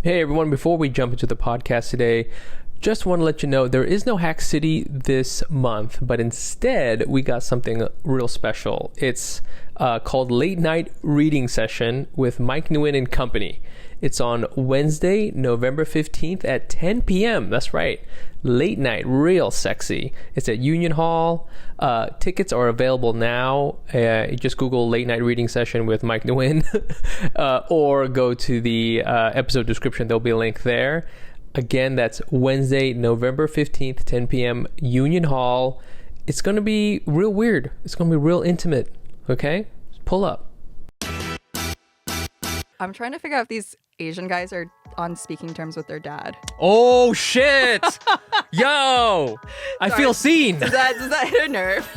Hey everyone, before we jump into the podcast today, just want to let you know there is no Hack City this month, but instead we got something real special. It's called Late Night Reading Session with Mike Nguyen and Company. It's on Wednesday, November 15th at 10 p.m. That's right. Late night, real sexy. It's at Union Hall. Tickets are available now. Just Google Late Night Reading Session with Mike Nguyen or go to the episode description. There'll be a link there. Again, that's Wednesday, November 15th, 10 p.m., Union Hall. It's going to be real weird. It's going to be real intimate. Okay? Pull up. I'm trying to figure out if these Asian guys are on speaking terms with their dad. Oh, shit! Yo! I feel seen! Does that hit a nerve?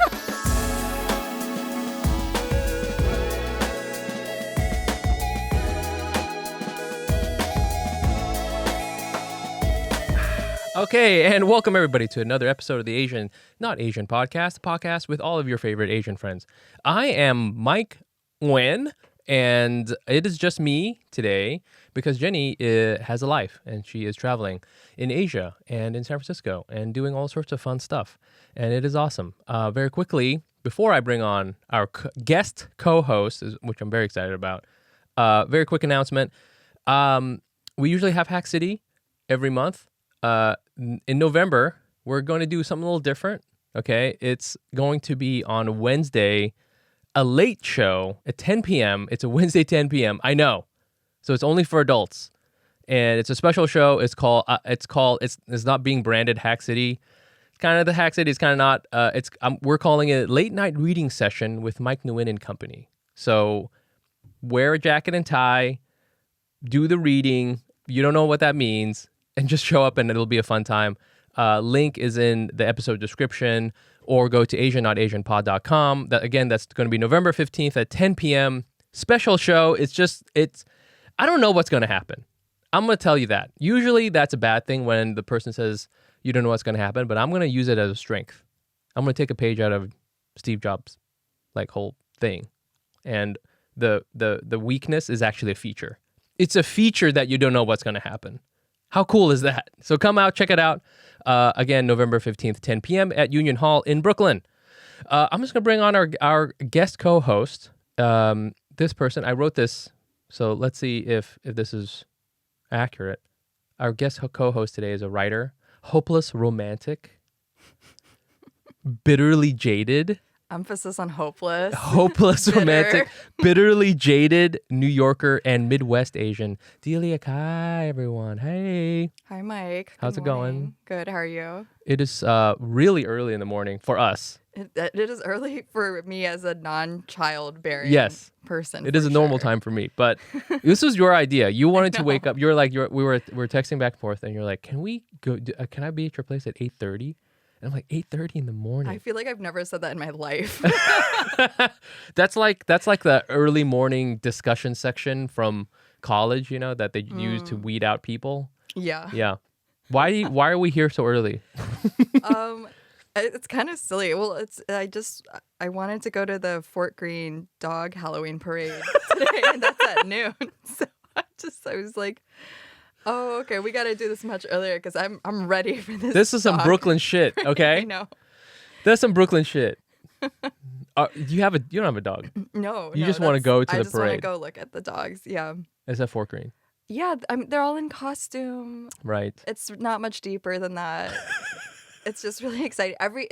Okay, and welcome everybody to another episode of the Not Asian Podcast, the podcast with all of your favorite Asian friends. I am Mike Nguyen, and it is just me today because Jenny has a life and she is traveling in Asia and in San Francisco and doing all sorts of fun stuff. And it is awesome. Very quickly, before I bring on our guest co-host, which I'm very excited about, very quick announcement. We usually have Hack City every month. In November, we're going to do something a little different. Okay. It's going to be on Wednesday, a late show at 10 p.m. It's a Wednesday, 10 p.m. I know. So it's only for adults and it's a special show. It's not being branded Hack City. It's kind of the Hack City. It's kind of not, we're calling it Late Night Reading Session with Mike Nguyen and Company. So wear a jacket and tie, do the reading. You don't know what that means. And just show up and it'll be a fun time. Link is in the episode description or go to asian.asianpod.com. That's going to be November 15th at 10 p.m. Special show. I don't know what's going to happen. I'm going to tell you that. Usually that's a bad thing when the person says you don't know what's going to happen, but I'm going to use it as a strength. I'm going to take a page out of Steve Jobs' whole thing. And the weakness is actually a feature. It's a feature that you don't know what's going to happen. How cool is that? So come out, check it out. Again, November 15th, 10 p.m. at Union Hall in Brooklyn. I'm just going to bring on our guest co-host. This person, I wrote this, so let's see if this is accurate. Our guest co-host today is a writer, hopeless romantic, bitterly jaded. Emphasis on hopeless. Hopeless romantic, bitterly jaded New Yorker and Midwest Asian. Delia Cai, everyone. Hey. Hi, Mike. How's it going? Good. How are you? It is really early in the morning for us. It is early for me as a non-childbearing person. It is a normal time for me, but this was your idea. You wanted to wake up. We were texting back and forth, and you're like, "Can we go? Can I be at your place at 8:30?" And I'm like, 8:30 in the morning. I feel like I've never said that in my life. That's like the early morning discussion section from college, that they use to weed out people. Yeah. Yeah. Why are we here so early? It's kind of silly. Well, I wanted to go to the Fort Greene dog Halloween parade today, and that's at noon. So I was like, oh, okay, we got to do this much earlier because I'm ready for this. This is some Brooklyn shit, okay? I know. That's some Brooklyn shit. You don't have a dog. No. You just want to go to the parade. I just want to go look at the dogs. Yeah. Is that Fort Greene? Yeah, they're all in costume. Right. It's not much deeper than that. It's just really exciting. Every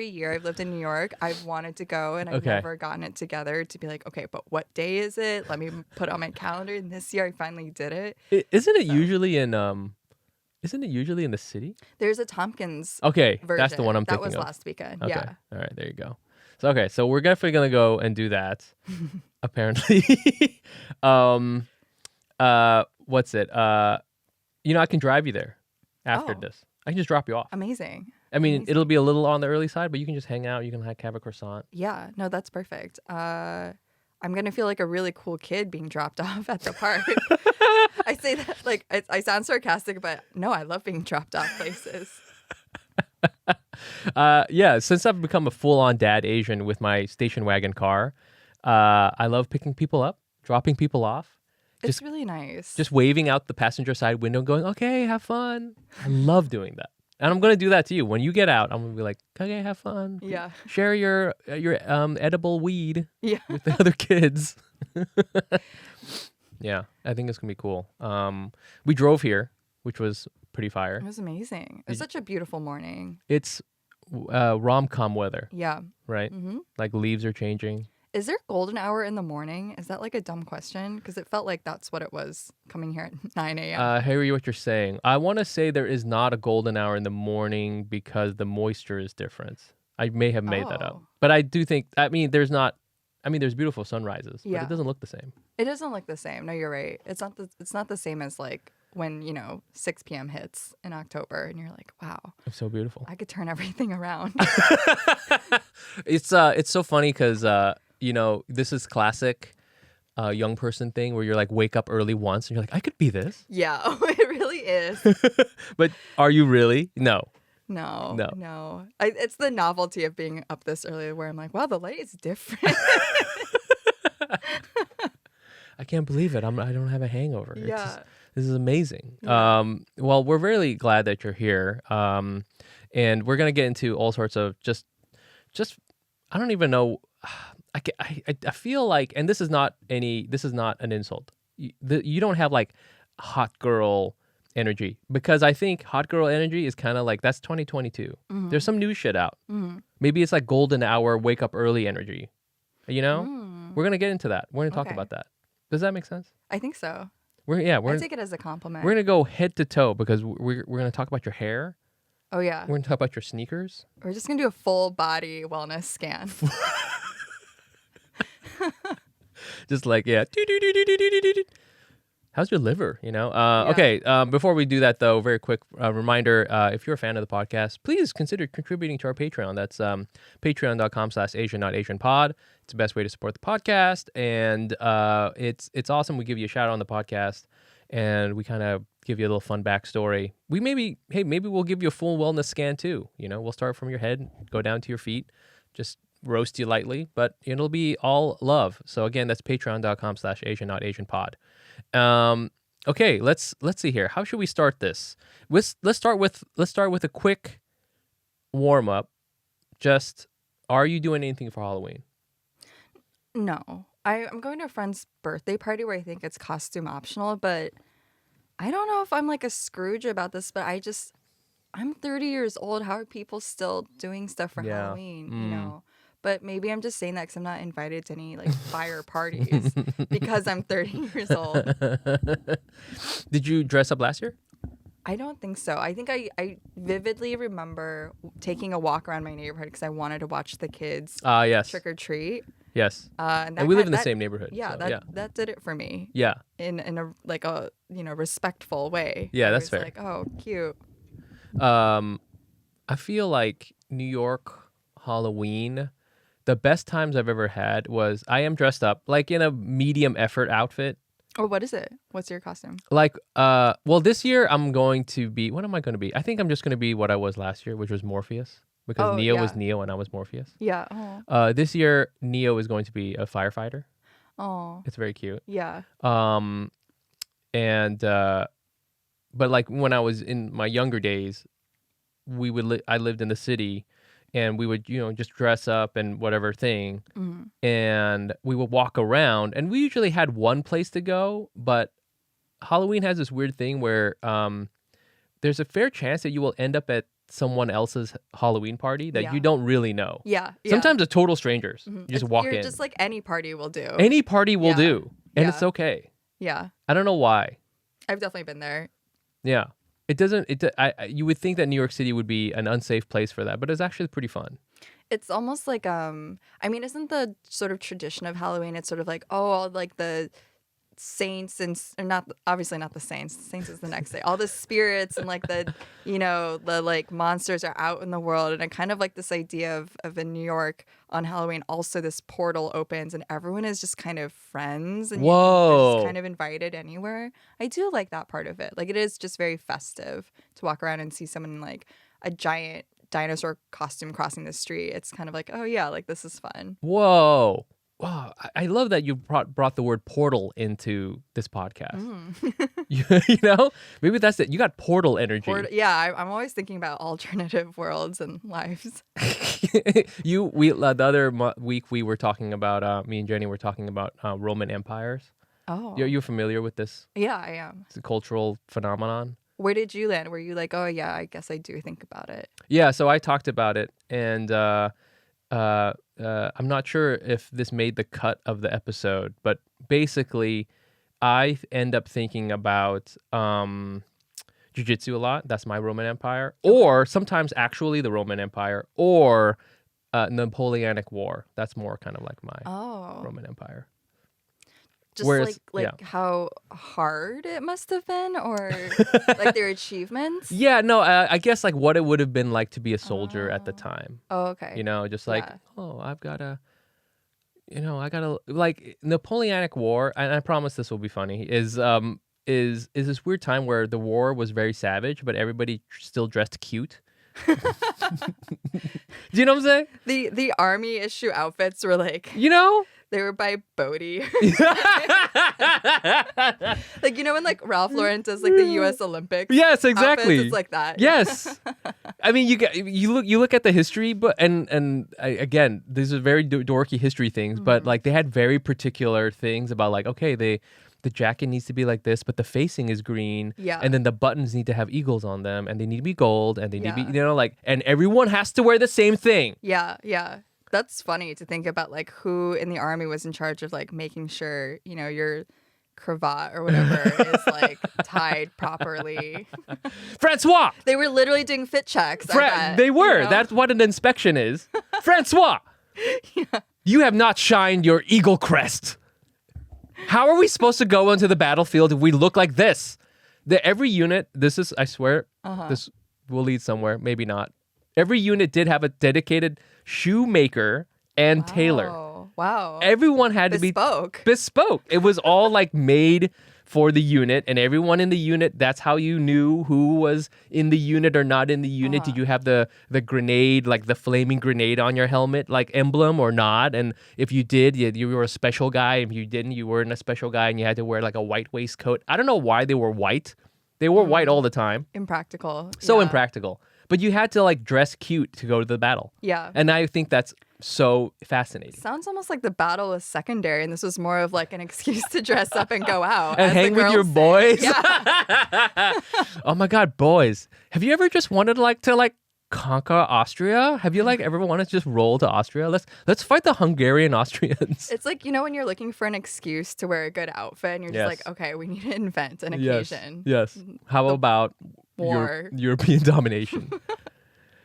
year I've lived in New York, I've wanted to go and I've never gotten it together to be like, okay, but what day is it? Let me put it on my calendar. And this year I finally did it. Isn't it usually in the city? There's a Tompkins version. That's the one I'm thinking thinking of. That was last weekend. Okay. Yeah. All right, there you go. So we're definitely gonna go and do that. Apparently. What's it? I can drive you there after this. I can just drop you off. Amazing. I mean, it'll be a little on the early side, but you can just hang out. You can have a croissant. Yeah, no, that's perfect. I'm going to feel like a really cool kid being dropped off at the park. I say that I sound sarcastic, but no, I love being dropped off places. Since I've become a full-on dad Asian with my station wagon car, I love picking people up, dropping people off, It's really nice. Just waving out the passenger side window, going, "Okay, have fun." I love doing that, and I'm gonna do that to you when you get out. I'm gonna be like, "Okay, have fun. Yeah. Share your edible weed Yeah. with the other kids." Yeah, I think it's gonna be cool. We drove here, which was pretty fire. It was amazing. It was such a beautiful morning. It's rom-com weather, Yeah. right? Like leaves are changing. Is there golden hour in the morning? Is that like a dumb question? Because it felt like that's what it was coming here at 9 a.m. I hear what you're saying. I want to say there is not a golden hour in the morning because the moisture is different. I may have made that up. Oh. But I do think, there's beautiful sunrises, but Yeah. it doesn't look the same. It doesn't look the same. No, you're right. It's not the same as like when, 6 p.m. hits in October and you're like, wow, It's so beautiful. I could turn everything around. It's so funny because, this is classic young person thing where you're like, wake up early once and you're like, I could be this. Yeah, it really is. But are you really? No. No. It's the novelty of being up this early where I'm like, wow, the light is different. I can't believe it. I don't have a hangover. Yeah. This is amazing. Yeah. Well, we're really glad that you're here. And we're going to get into all sorts of just I don't even know. I feel like, and this is not an insult. You don't have like hot girl energy, because I think hot girl energy is kind of like, that's 2022. There's some new shit out. Maybe it's like golden hour, wake up early energy. We're going to get into that. We're going to talk Okay. about that. Does that make sense? I think so. I take it as a compliment. We're going to go head to toe because we're going to talk about your hair. Oh, yeah. We're going to talk about your sneakers. We're just going to do a full body wellness scan. Just like, yeah. How's your liver? Okay. Before we do that, though, very quick reminder: if you're a fan of the podcast, please consider contributing to our Patreon. That's patreon.com/Asian.AsianPod. It's the best way to support the podcast, and it's awesome. We give you a shout out on the podcast, and we kind of give you a little fun backstory. Maybe we'll give you a full wellness scan too. We'll start from your head, go down to your feet, just roast you lightly, but it'll be all love. So again, that's patreon.com/Asian.AsianPod. Okay, let's see here. How should we start this? Let's start with a quick warm up. Just, are you doing anything for Halloween? No. I'm going to a friend's birthday party where I think it's costume optional, but I don't know if I'm like a Scrooge about this, but I'm 30 years old. How are people still doing stuff for Halloween, But maybe I'm just saying that because I'm not invited to any like fire parties because I'm 30 years old. Did you dress up last year? I don't think so. I think I vividly remember taking a walk around my neighborhood because I wanted to watch the kids Yes. trick or treat. Yes. And we live in the same neighborhood. Yeah, so, that did it for me. Yeah. In a like a respectful way. Yeah, I that's was fair. Like, oh, cute. I feel like New York Halloween, the best times I've ever had was, I am dressed up like in a medium effort outfit. Oh, what is it? What's your costume? Like, this year I'm going to be, what am I going to be? I think I'm just going to be what I was last year, which was Morpheus, because Neo was Neo and I was Morpheus. Yeah. Oh. This year, Neo is going to be a firefighter. Oh. It's very cute. Yeah. But like when I was in my younger days, I lived in the city, and we would, just dress up and whatever thing, and we would walk around, and we usually had one place to go, but Halloween has this weird thing where there's a fair chance that you will end up at someone else's Halloween party that you don't really know. Yeah. Sometimes it's total strangers. You just walk in. Just like any party will do. Any party will do, and it's okay. Yeah. I don't know why. I've definitely been there. Yeah. It doesn't. You would think that New York City would be an unsafe place for that, but it's actually pretty fun. It's almost like isn't the sort of tradition of Halloween? It's sort of like, oh, like the saints or not, obviously not the saints. Saints is the next day. All the spirits and like the the like monsters are out in the world, and I kind of like this idea of in New York on Halloween. Also, this portal opens and everyone is just kind of friends, and you're just kind of invited anywhere. I do like that part of it. Like, it is just very festive to walk around and see someone in like a giant dinosaur costume crossing the street. It's kind of like, oh yeah, like this is fun. Whoa. wow, I love that you brought the word portal into this podcast. Maybe that's it. You got portal energy. I'm always thinking about alternative worlds and lives. The other week we were talking about, me and Jenny were talking about Roman empires. Oh. You're familiar with this? Yeah, I am. It's a cultural phenomenon. Where did you land? Were you like, oh yeah, I guess I do think about it? Yeah, so I talked about it, and I'm not sure if this made the cut of the episode, but basically, I end up thinking about jiu-jitsu a lot. That's my Roman Empire. Or sometimes actually the Roman Empire, or Napoleonic War. That's more kind of like my Roman Empire. Just how hard it must have been, or like their achievements? Yeah, no, I guess like what it would have been like to be a soldier at the time. Oh, okay. Just like, I've got to, like Napoleonic War, and I promise this will be funny, is this weird time where the war was very savage, but everybody still dressed cute. Do you know what I'm saying? The army issue outfits were like, they were by Bodhi. Like, when like Ralph Lauren does like the U.S. Olympics. Yes, exactly. Outfits, it's like that. Yes. I mean, you look at the history, but again, these are very dorky history things, but like they had very particular things about like, okay, the jacket needs to be like this, but the facing is green. Yeah. And then the buttons need to have eagles on them, and they need to be gold, and they need to be, and everyone has to wear the same thing. Yeah, yeah. That's funny to think about, like, who in the army was in charge of, like, making sure, your cravat or whatever is, like, tied properly. Francois! They were literally doing fit checks. They were. That's what an inspection is. Francois! Yeah. You have not shined your eagle crest. How are we supposed to go into the battlefield if we look like this? Every unit, I swear, this will lead somewhere, maybe not. Every unit did have a dedicated shoemaker and tailor. Wow. Everyone had to be bespoke. It was all like made for the unit, and everyone in the unit, that's how you knew who was in the unit or not in the unit. Did you have the grenade, like the flaming grenade on your helmet, like emblem or not? And if you did, you were a special guy. If you didn't, you weren't a special guy, and you had to wear like a white waistcoat. I don't know why they were white. They were white all the time. Impractical. So impractical. But you had to like dress cute to go to the battle. Yeah. And I think that's so fascinating. Sounds almost like the battle was secondary, and this was more of like an excuse to dress up and go out. And hang with your boys. Yeah. Oh my God, boys. Have you ever just wanted to conquer Austria? Have you ever wanted to just roll to Austria? Let's fight the Hungarian Austrians. It's like, when you're looking for an excuse to wear a good outfit, and you're just like, okay, we need to invent an occasion. Yes. How about war? European domination.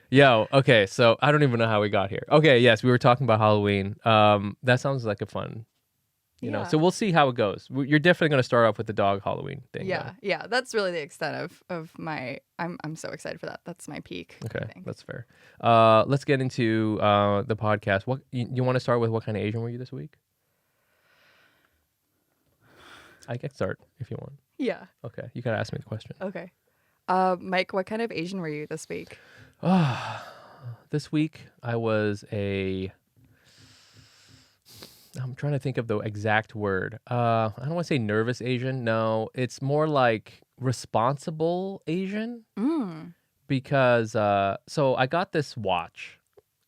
Yo, okay, so I don't even know how we got here. Okay, yes, we were talking about Halloween. That sounds like a fun, so we'll see how it goes. You're definitely going to start off with the dog Halloween thing. Yeah, yeah, that's really the extent of my, I'm so excited for that. That's my peak. Okay, that's fair. Let's get into the podcast. What you want to start with? What kind of Asian were you this week? I can start if you want. Yeah. Okay, you got to ask me the question. Okay. Mike, what kind of Asian were you this week? This week I was I'm trying to think of the exact word. I don't want to say nervous Asian. No, it's more like responsible Asian. Because so I got this watch,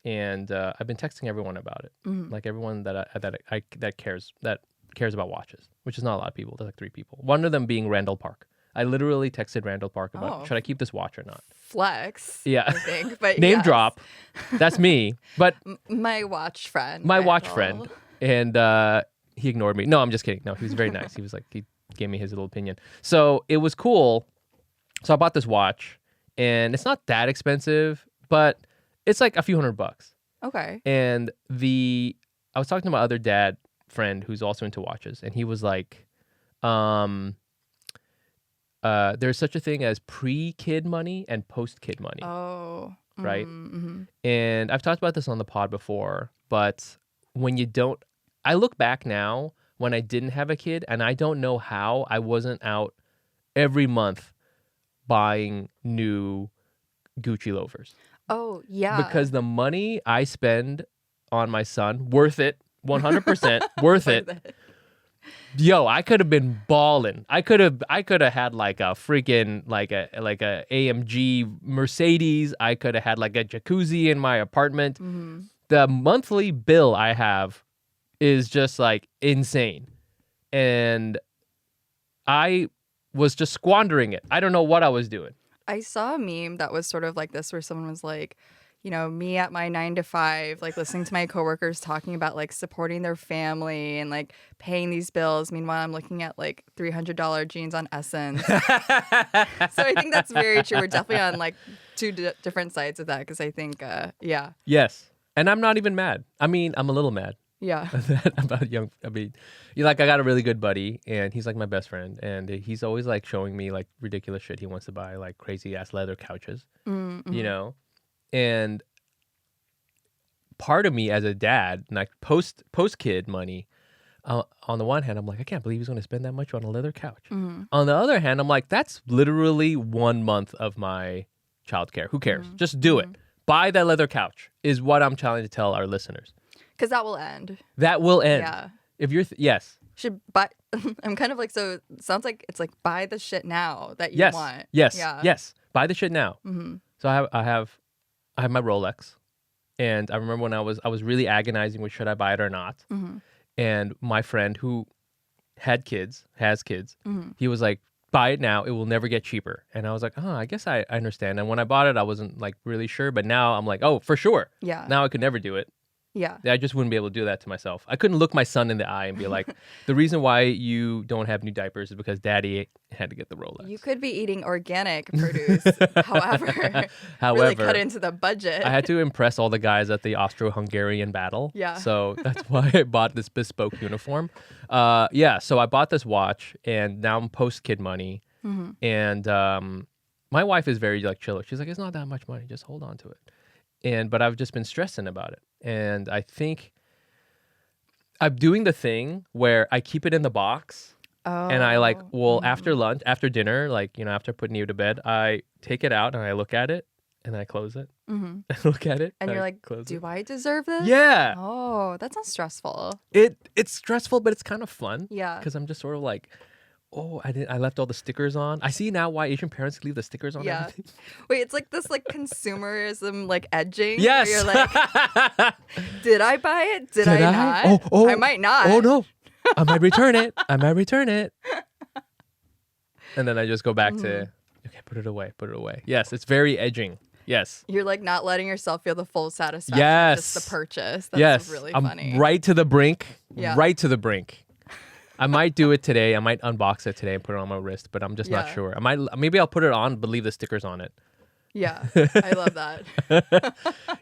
and I've been texting everyone about it. Like everyone that cares about watches, which is not a lot of people. There's like 3 people. One of them being Randall Park. I literally texted Randall Park about should I keep this watch or not. Flex. Yeah. I think, but name drop. That's me. But my watch friend. My watch friend. And he ignored me. No, I'm just kidding. No, he was very nice. He was like, he gave me his little opinion. So it was cool. So I bought this watch, and it's not that expensive, but it's like a few $100. Okay. And I was talking to my other dad friend who's also into watches, and he was like, there's such a thing as pre-kid money and post-kid money. Oh. Right? Mm-hmm. And I've talked about this on the pod before, but I look back now when I didn't have a kid, and I don't know how I wasn't out every month buying new Gucci loafers. Oh, yeah. Because the money I spend on my son, worth it. 100% worth it. Yo, I could have been balling. I could have had like a freaking like a AMG Mercedes. I could have had like a jacuzzi in my apartment. The monthly bill I have is just like insane. And I was just squandering it. I don't know what I was doing. I saw a meme that was sort of like this where someone was like, you know, me at my 9 to 5, like listening to my coworkers talking about like supporting their family and like paying these bills. Meanwhile, I'm looking at like $300 jeans on Essence. So I think that's very true. We're definitely on like two different sides of that because I think, yeah. Yes. And I'm not even mad. I mean, I'm a little mad. Yeah. About young. I mean, I got a really good buddy, and he's like my best friend, and he's always like showing me like ridiculous shit he wants to buy, like crazy ass leather couches, you know. And part of me as a dad, like post kid money, on the one hand, I'm like, I can't believe he's going to spend that much on a leather couch. On the other hand, I'm like, that's literally 1 month of my childcare. Who cares? Just do it. Buy that leather couch is what I'm trying to tell our listeners. Because that will end. That will end. Yeah. If you're yes. Should buy. I'm kind of like, so it sounds like it's like buy the shit now that you want. Yes. Yeah. Yes. Buy the shit now. So I have my Rolex, and I remember when I was really agonizing with should I buy it or not. And my friend who has kids, he was like, buy it now. It will never get cheaper. And I was like, I guess I understand. And when I bought it, I wasn't like really sure, but now I'm like, oh, for sure. Yeah. Now I could never do it. Yeah. I just wouldn't be able to do that to myself. I couldn't look my son in the eye and be like, the reason why you don't have new diapers is because daddy had to get the Rolex. You could be eating organic produce, however, really cut into the budget. I had to impress all the guys at the Austro-Hungarian battle. Yeah. So that's why I bought this bespoke uniform. Yeah, so I bought this watch, and now I'm post-kid money. And my wife is very like chill. She's like, it's not that much money. Just hold on to it. But I've just been stressing about it. And I think I'm doing the thing where I keep it in the box. And I like, after lunch, after dinner, like, after putting you to bed, I take it out and I look at it and I close it. I look at it. And you're like, do I deserve this? Yeah. Oh, that sounds stressful. It's stressful, but it's kind of fun. Yeah. Because I'm just sort of like, I left all the stickers on. I see now why Asian parents leave the stickers on everything. Wait, it's like this like consumerism like edging. Yes. Where you're like, did I buy it? Did I not? I might not. Oh no. I might return it. And then I just go back to, okay, put it away. Yes, it's very edging. Yes. You're like not letting yourself feel the full satisfaction of just the purchase. That's really funny. I'm right to the brink. Yeah. Right to the brink. I might do it today. I might unbox it today and put it on my wrist, but I'm just not sure. Maybe I'll put it on, but leave the stickers on it. Yeah, I love that.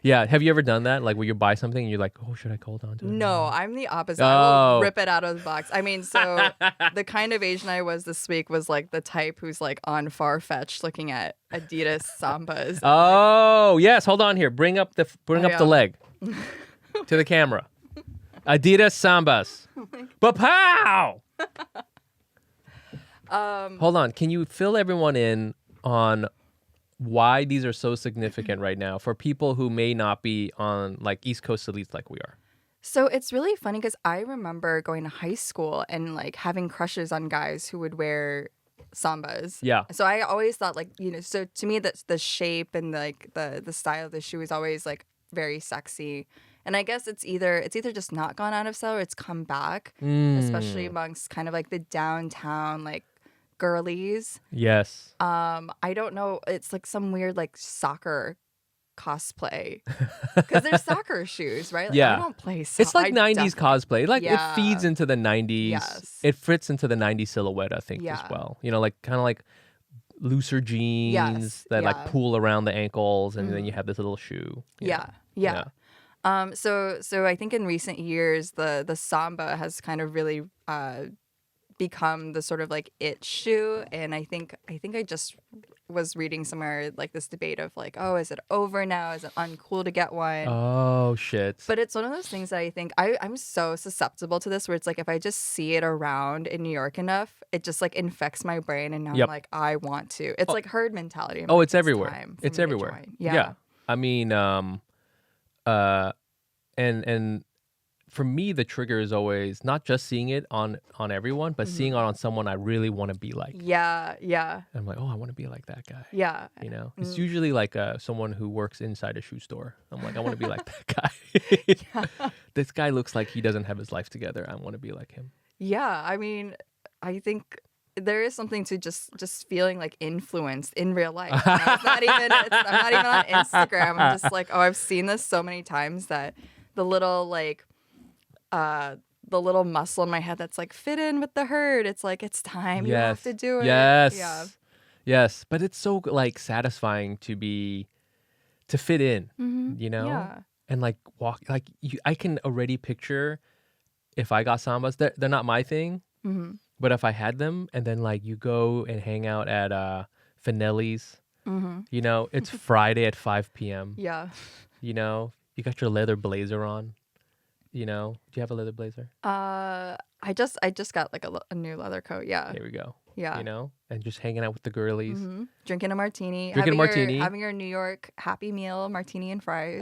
Yeah, have you ever done that? Like, where you buy something and you're like, oh, should I hold on to it? No, I'm the opposite. I will rip it out of the box. I mean, so the kind of Asian I was this week was like the type who's like on Farfetch looking at Adidas Sambas. Oh, yes. Hold on here. Bring up the leg to the camera. Adidas Sambas. Ba-pow! Hold on. Can you fill everyone in on why these are so significant right now for people who may not be on like East Coast elites like we are? So it's really funny because I remember going to high school and like having crushes on guys who would wear Sambas. Yeah. So I always thought like, so to me that's the shape and like the style of the shoe is always like very sexy. And I guess it's either just not gone out of style or it's come back, especially amongst kind of like the downtown like girlies. Yes. I don't know. It's like some weird like soccer cosplay because they're soccer shoes, right? Like, yeah. I don't play soccer. It's like 90s cosplay. Like Yeah. it feeds into the 90s. Yes. It fits into the 90s silhouette, I think, as well. Like kind of like looser jeans that like pull around the ankles, and then you have this little shoe. Yeah. So I think in recent years the Samba has kind of really become the sort of like it shoe, and I think I just was reading somewhere like this debate of like, oh, is it over now? Is it uncool to get one? Oh shit! But it's one of those things that I think I'm so susceptible to this, where it's like if I just see it around in New York enough, it just like infects my brain, and now I'm like, I want to. It's like herd mentality. I'm like, it's everywhere. It's everywhere. Yeah. I mean, and for me, the trigger is always not just seeing it on everyone, but seeing it on someone I really want to be like. Yeah. Yeah. I'm like, oh, I want to be like that guy. Yeah. You know, it's usually like someone who works inside a shoe store. I'm like, I want to be like that guy. This guy looks like he doesn't have his life together. I want to be like him. Yeah. I mean, I think there is something to just feeling like influenced in real life. You know? I'm not even on Instagram. I'm just like, oh, I've seen this so many times that the little muscle in my head that's like fit in with the herd. It's like, it's time. You have to do it. Yes. Yeah. Yes. But it's so like satisfying to fit in, you know? Yeah. And like walk, like I can already picture if I got sambas, they're not my thing. But if I had them, and then like you go and hang out at Finelli's, you know, it's Friday at 5 p.m. Yeah. You know, you got your leather blazer on. You know, do you have a leather blazer? I just got like a new leather coat. Yeah. There we go. Yeah. You know, and just hanging out with the girlies. Drinking a martini. Martini. Having your New York Happy Meal, martini and fries.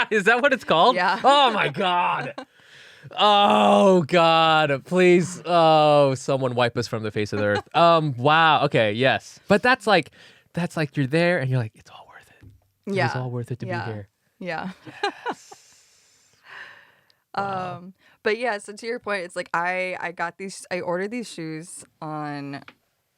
Is that what it's called? Yeah. Oh my God. Oh God, please. Oh, someone wipe us from the face of the earth. Wow. Okay. Yes. But that's like you're there and you're like, it's all worth it. Yeah. It's all worth it to be here. Yeah. Yes. Wow. But yeah, so to your point, it's like I ordered these shoes on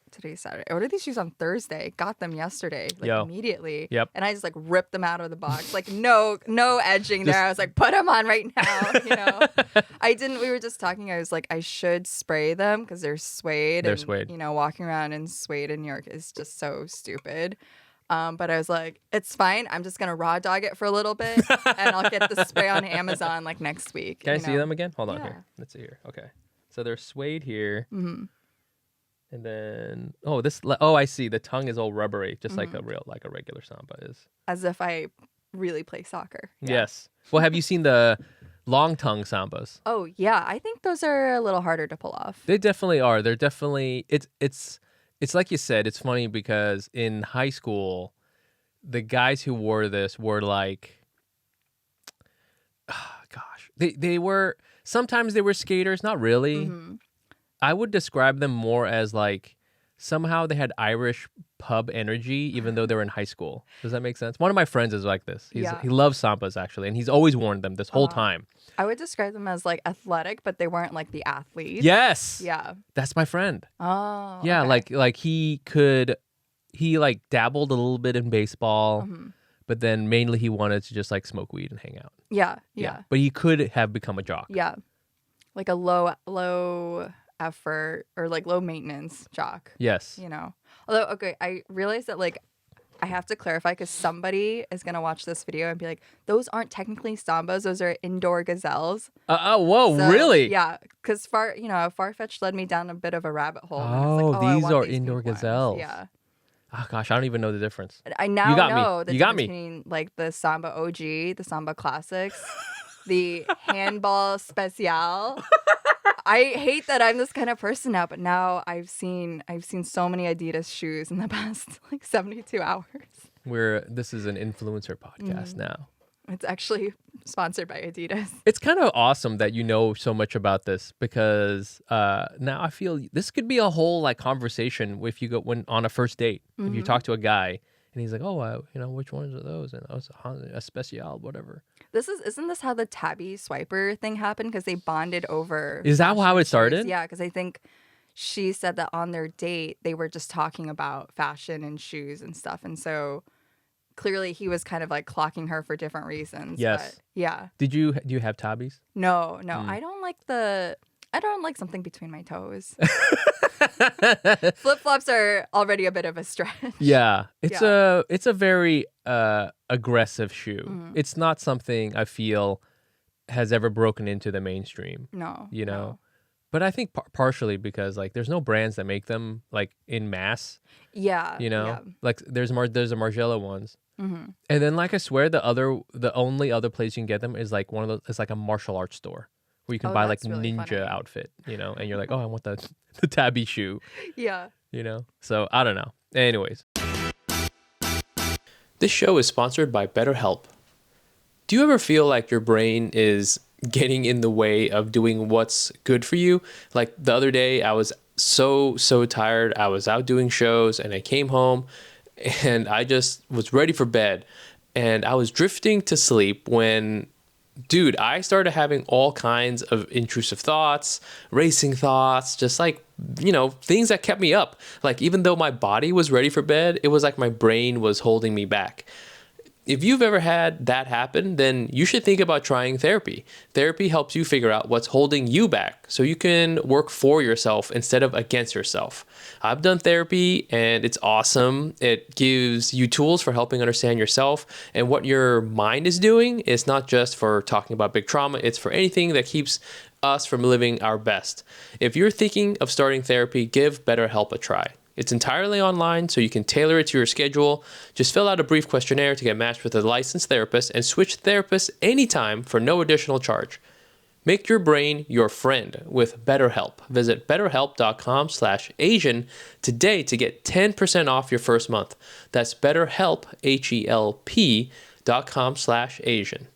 today's Saturday. I ordered these shoes on Thursday, got them yesterday, like immediately. Yep. And I just like ripped them out of the box. Like no edging there. I was like, put them on right now, you know. We were just talking, I was like, I should spray them because they're suede. They're suede. You know, walking around in suede in New York is just so stupid. But I was like, it's fine. I'm just going to raw dog it for a little bit and I'll get the spray on Amazon like next week. Can I see them again? Hold on Yeah. here. Let's see here. Okay. So they're suede here. And then, I see. The tongue is all rubbery, just like a regular samba is. As if I really play soccer. Yeah. Yes. Well, have you seen the long tongue sambas? Oh, yeah. I think those are a little harder to pull off. They definitely are. They're definitely, it's like you said, it's funny because in high school, the guys who wore this were like, they were, sometimes they were skaters, not really. I would describe them more as like, somehow they had Irish pub energy, even though they were in high school. Does that make sense? One of my friends is like this. He loves sambas, actually, and he's always worn them this whole time. I would describe them as like athletic, but they weren't like the athletes. Yes. Yeah. That's my friend. Oh. Yeah, okay. like he like dabbled a little bit in baseball, but then mainly he wanted to just like smoke weed and hang out. Yeah. But he could have become a jock. Yeah. Like a low effort or like low maintenance jock. Yes. You know. Although, okay, I realized that like I have to clarify because somebody is gonna watch this video and be like, "Those aren't technically sambas; those are indoor gazelles." Whoa, So, really? Yeah, because Farfetch led me down a bit of a rabbit hole. and I was Oh, like, I these want are these indoor pink ones. gazelles. Yeah. Oh gosh, I don't even know the difference. I now got me. know the You got difference me. between like the Samba OG, the Samba Classics, the Handball Special. I hate that I'm this kind of person now, but now I've seen so many Adidas shoes in the past like 72 hours. This is an influencer podcast now. It's actually sponsored by Adidas. It's kind of awesome that you know so much about this because now I feel this could be a whole like conversation if you go on a first date. If you talk to a guy and he's like, "Oh, which ones are those?" And it's a special, whatever. Isn't this how the Tabby Swiper thing happened? Because they bonded over. Is that how it started? Yeah, because I think she said that on their date they were just talking about fashion and shoes and stuff, and so clearly he was kind of like clocking her for different reasons. Yes. But yeah. Do you have tabbies? No. I don't like something between my toes. Flip-flops are already a bit of a stretch. Yeah. It's a very aggressive shoe. It's not something I feel has ever broken into the mainstream. No. You know. No. But I think partially because like there's no brands that make them like in mass. Yeah. You know. Yeah. Like there's a Margiela ones. And then like I swear the only other place you can get them is like one of those. It's like a martial arts store where you can buy like that's really ninja funny. outfit, you know, and you're like, oh, I want the tabby shoe, Yeah. you know. So I don't know. Anyways, this show is sponsored by BetterHelp. Do you ever feel like your brain is getting in the way of doing what's good for you. Like the other day, I was so tired. I was out doing shows and I came home and I just was ready for bed. And I was drifting to sleep when, dude, I started having all kinds of intrusive thoughts, racing thoughts, just like, things that kept me up. Like, even though my body was ready for bed, it was like my brain was holding me back. If you've ever had that happen, then you should think about trying therapy. Therapy helps you figure out what's holding you back so you can work for yourself instead of against yourself. I've done therapy and it's awesome. It gives you tools for helping understand yourself and what your mind is doing. It's not just for talking about big trauma, it's for anything that keeps us from living our best. If you're thinking of starting therapy, give BetterHelp a try. It's entirely online, so you can tailor it to your schedule. Just fill out a brief questionnaire to get matched with a licensed therapist and switch therapists anytime for no additional charge. Make your brain your friend with BetterHelp. Visit betterhelp.com/Asian today to get 10% off your first month. That's BetterHelp, HELP.com/Asian.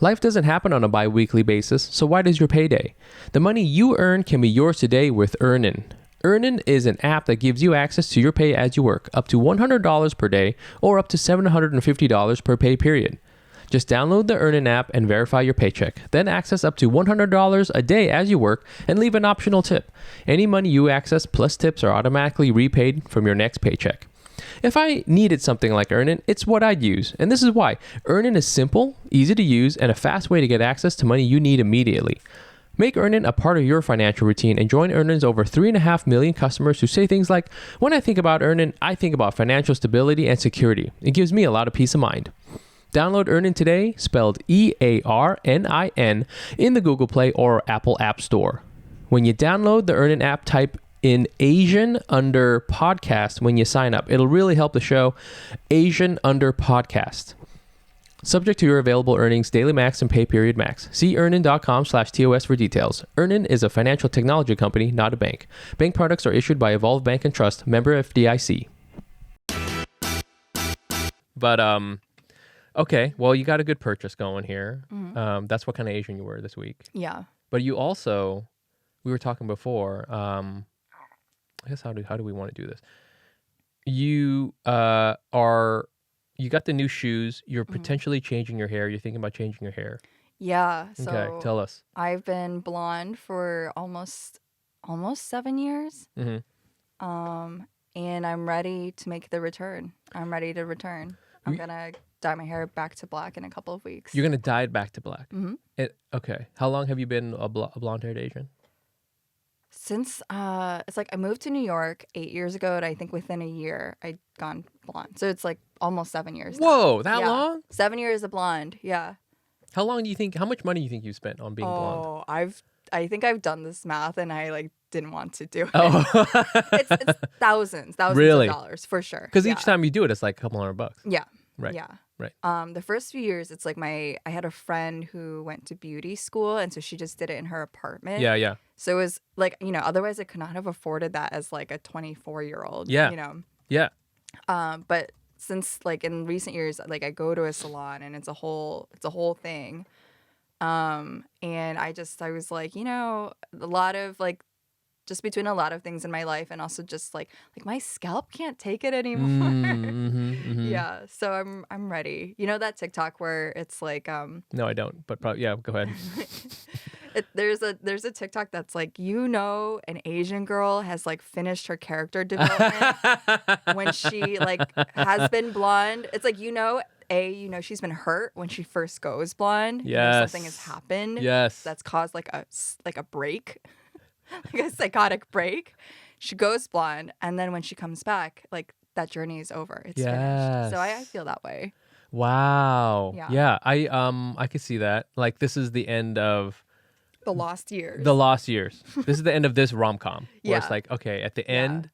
Life doesn't happen on a bi-weekly basis, so why does your payday? The money you earn can be yours today with Earnin. Earnin is an app that gives you access to your pay as you work, up to $100 per day or up to $750 per pay period. Just download the Earnin app and verify your paycheck. Then access up to $100 a day as you work and leave an optional tip. Any money you access plus tips are automatically repaid from your next paycheck. If I needed something like Earnin, it's what I'd use. And this is why. Earnin is simple, easy to use, and a fast way to get access to money you need immediately. Make Earnin a part of your financial routine and join Earnin's over 3.5 million customers who say things like, when I think about Earnin, I think about financial stability and security. It gives me a lot of peace of mind. Download Earnin today, spelled EARNIN, in the Google Play or Apple App Store. When you download the Earnin app, type in Asian under podcast when you sign up. It'll really help the show. Asian under podcast. Subject to your available earnings, daily max and pay period max. See earnin.com/TOS for details. Earnin is a financial technology company, not a bank. Bank products are issued by Evolve Bank and Trust, member FDIC. But, okay, well, you got a good purchase going here. Mm-hmm. That's what kind of Asian you were this week. Yeah. But you also, we were talking before, I guess how do we want to do this? You you got the new shoes. You're potentially changing your hair. You're thinking about changing your hair. Yeah. So okay, tell us. I've been blonde for almost 7 years. Mm-hmm. And I'm ready to make the return. I'm ready to return. I'm gonna dye my hair back to black in a couple of weeks. You're gonna dye it back to black. Mm-hmm. Okay. How long have you been a blonde-haired Asian? Since it's like I moved to New York 8 years ago, and I think within a year I'd gone blonde. So it's like almost 7 years. Whoa, that long? 7 years of blonde, yeah. How much money do you think you spent on being blonde? I think I've done this math, and I like didn't want to do it. Oh, it's thousands really? of dollars for sure. Because each time you do it, it's like a couple $100. Yeah. Right. Yeah. Right. The first few years, it's like I had a friend who went to beauty school, and so she just did it in her apartment. Yeah, yeah. So it was like, otherwise I could not have afforded that as like a 24-year-old. Yeah. Yeah. But since like in recent years, like I go to a salon and it's a whole thing. And I was like, a lot of like, just between a lot of things in my life, and also just like my scalp can't take it anymore. Yeah, so I'm ready. You know that TikTok where it's like No, I don't. But probably, yeah, go ahead. There's a TikTok that's like, an Asian girl has like finished her character development when she like has been blonde. It's like she's been hurt when she first goes blonde. Yes. Something has happened. Yes. That's caused like a break. Like a psychotic break. She goes blonde, and then when she comes back, like that journey is over. It's finished. So I feel that way. Wow. Yeah. I could see that. Like this is the end of the lost years. This is the end of this rom-com. Where it's like, okay, at the end,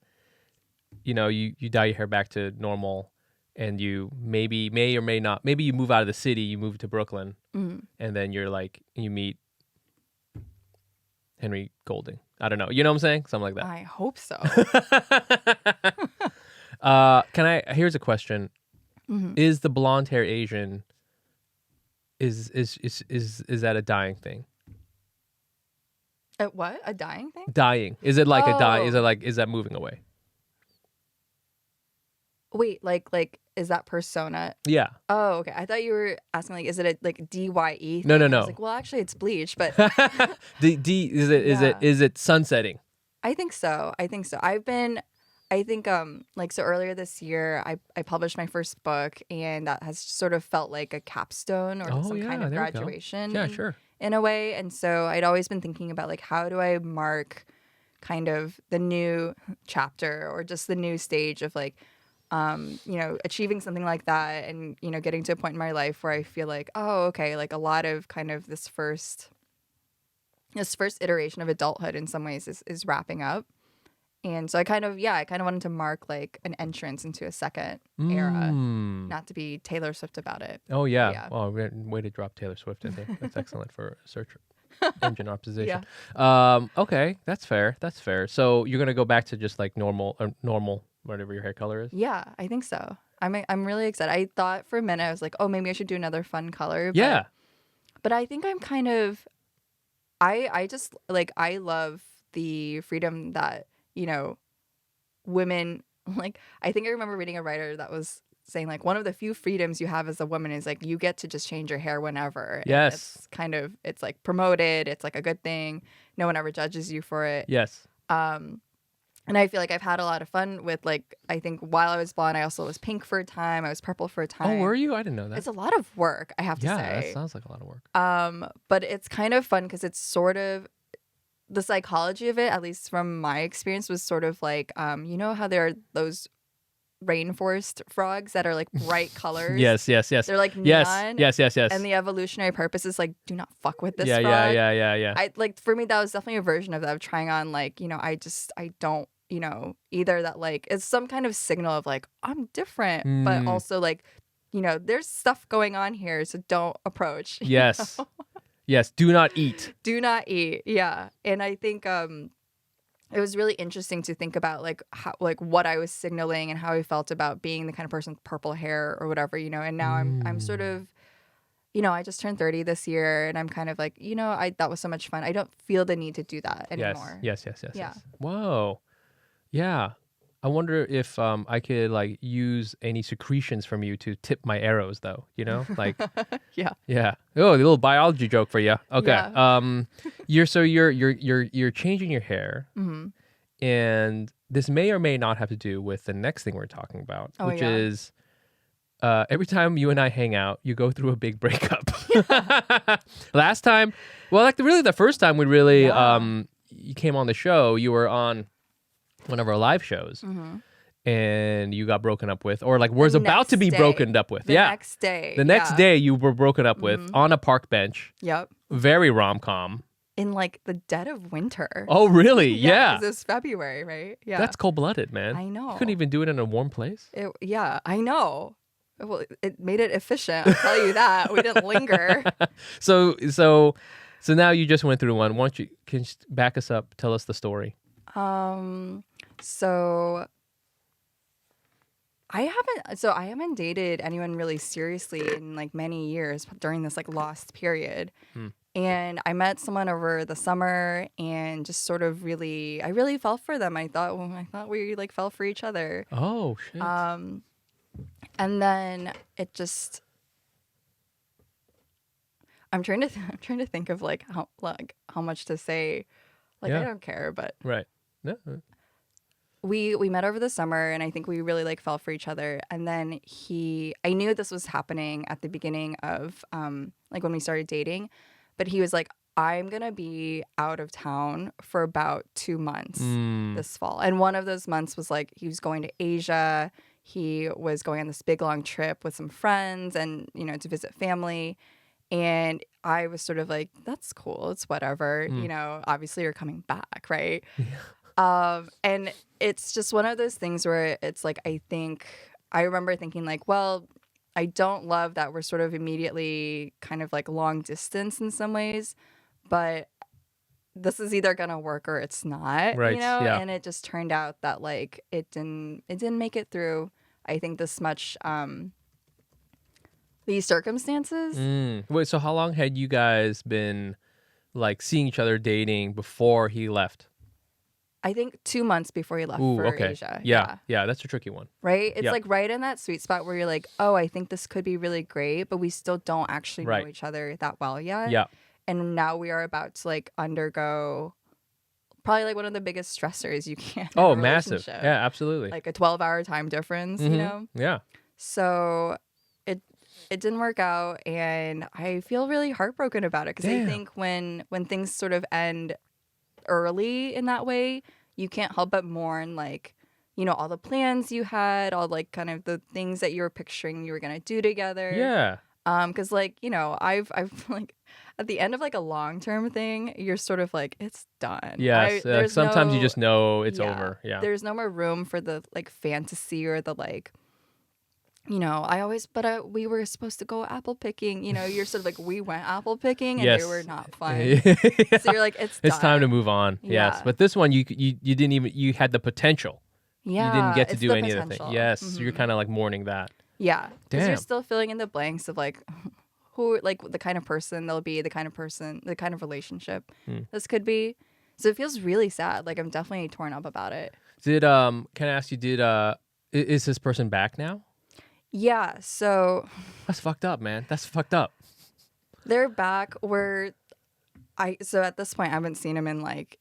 you dye your hair back to normal, and you may or may not. Maybe you move out of the city. You move to Brooklyn, and then you're like you meet Henry Golding. I don't know. You know what I'm saying? Something like that. I hope so. Here's a question. Is the blonde hair Asian Is that a dying thing? What? A dying thing? Dying. Is it like a die? Is it Oh. like, is that moving away? Wait, like is that persona? Yeah. Oh, okay. I thought you were asking like, is it a like DYE No, thing? no, I was no. like, well, actually, it's bleach, but Is Yeah. it sunsetting? I think so. I think so. I think like so earlier this year I published my first book, and that has sort of felt like a capstone or Oh some yeah, kind of there we go. graduation Yeah, sure. in a way. And so I'd always been thinking about like, how do I mark kind of the new chapter or just the new stage of like you know, achieving something like that, and you know, getting to a point in my life where I feel like, oh, okay, like a lot of kind of this first iteration of adulthood in some ways is wrapping up. And so I kind of wanted to mark like an entrance into a second era, not to be Taylor Swift about it. Oh yeah. Yeah. Well, way to drop Taylor Swift in there. That's excellent for search engine optimization. Okay, that's fair. That's fair. So you're gonna go back to just like normal, whatever your hair color is. Yeah, I think so. I'm really excited. I thought for a minute I was like, oh, maybe I should do another fun color. Yeah. But I think I'm kind of I just like I love the freedom that, you know, women like I think I remember reading a writer that was saying like one of the few freedoms you have as a woman is like you get to just change your hair whenever. And Yes. it's kind of it's like promoted, it's like a good thing. No one ever judges you for it. Yes. And I feel like I've had a lot of fun with like I think while I was blonde I also was pink for a time, I was purple for a time. Oh, were you? I didn't know that. It's a lot of work, I have to Yeah, say. that sounds like a lot of work. But it's kind of fun because it's sort of the psychology of it, at least from my experience, was sort of like, you know how there are those rainforest frogs that are like bright colors? Yes. They're like Yes. neon. Yes. And the evolutionary purpose is like, do not fuck with this Yeah. frog. Yeah. I like for me that was definitely a version of that, of trying on like, you know, I don't, you know, either that like it's some kind of signal of like I'm different, but also like, you know, there's stuff going on here, so don't approach. you Yes. know? Yes. Do not eat. Do not eat. Yeah. And I think it was really interesting to think about like how like what I was signaling and how I felt about being the kind of person with purple hair or whatever, you know. And now I'm sort of, you know, I just turned 30 this year, and I'm kind of like, you know, that was so much fun. I don't feel the need to do that anymore. Yes. Yeah. Yes. Whoa. Yeah. I wonder if I could like use any secretions from you to tip my arrows, though. You know, like Yeah. yeah. Oh, a little biology joke for you. Okay. Yeah. You're changing your hair, Mm-hmm. and this may or may not have to do with the next thing we're talking about, Oh, which yeah. is every time you and I hang out, you go through a big breakup. Last time, well, like really the first time we really Yeah. you came on the show, you were on one of our live shows. Mm-hmm. And you got broken up with, or like was about next to be day. broken up with. The Yeah. next day. The next yeah. day you were broken up with on a park bench. Yep. Very rom-com. In like the dead of winter. Oh, really? Yeah. 'Cause it was February, right? Yeah. That's cold-blooded, man. I know. You couldn't even do it in a warm place. Yeah, I know. Well, it made it efficient. I'll tell you that. We didn't linger. So now you just went through one. Why don't you can you just back us up? Tell us the story. So I haven't dated anyone really seriously in like many years during this like lost period. And I met someone over the summer and just sort of I really fell for them. I thought we like fell for each other. Oh shit. And then it just I'm trying to think of like how much to say. Like Yeah. I don't care, but Right. No. we met over the summer, and I think we really like fell for each other. And then I knew this was happening at the beginning of like when we started dating, but he was like, I'm gonna be out of town for about 2 months this fall. And one of those months was like he was going to Asia. He was going on this big long trip with some friends and, you know, to visit family. And I was sort of like, that's cool. It's whatever. You know, obviously you're coming back, right? And it's just one of those things where it's like, I remember thinking like, well, I don't love that we're sort of immediately kind of like long distance in some ways, but this is either gonna work or it's not, Right, you know? yeah. And it just turned out that like it didn't make it through, I think, this much the These circumstances? Wait, so how long had you guys been like seeing each other dating before he left? I think 2 months before he left Ooh, for okay. Asia. Yeah, that's a tricky one. Right? It's Yeah. like right in that sweet spot where you're like, oh, I think this could be really great, but we still don't actually know Right. each other that well yet. Yeah. And now we are about to like undergo probably like one of the biggest stressors you can. In Oh, a massive. relationship. Yeah, absolutely. Like a 12-hour time difference, you know? Yeah. So it didn't work out, and I feel really heartbroken about it because I think when things sort of end early in that way, you can't help but mourn like, you know, all the plans you had, all like kind of the things that you were picturing you were gonna do together. Yeah. Because like, you know, I've like at the end of like a long-term thing, you're sort of like, it's done. Yes. There's sometimes you no- just know it's yeah, over. Yeah. There's no more room for the like fantasy or the like, you know, we were supposed to go apple picking. You know, you're sort of like, we went apple picking and they were not fun. Yeah. So you're like, it's time to done. move on. Yes. Yeah. But this one, you didn't even, you had the potential. Yeah. You didn't get to it's do the any of the potential. things. Yes. So you're kind of like mourning that. Yeah. Because you're Damn. still filling in the blanks of like, who, like the kind of person they'll be, the kind of relationship this could be. So it feels really sad. Like I'm definitely torn up about it. Can I ask you, is this person back now? Yeah. So That's fucked up, man. That's fucked up. they're back so at this point I haven't seen him in like,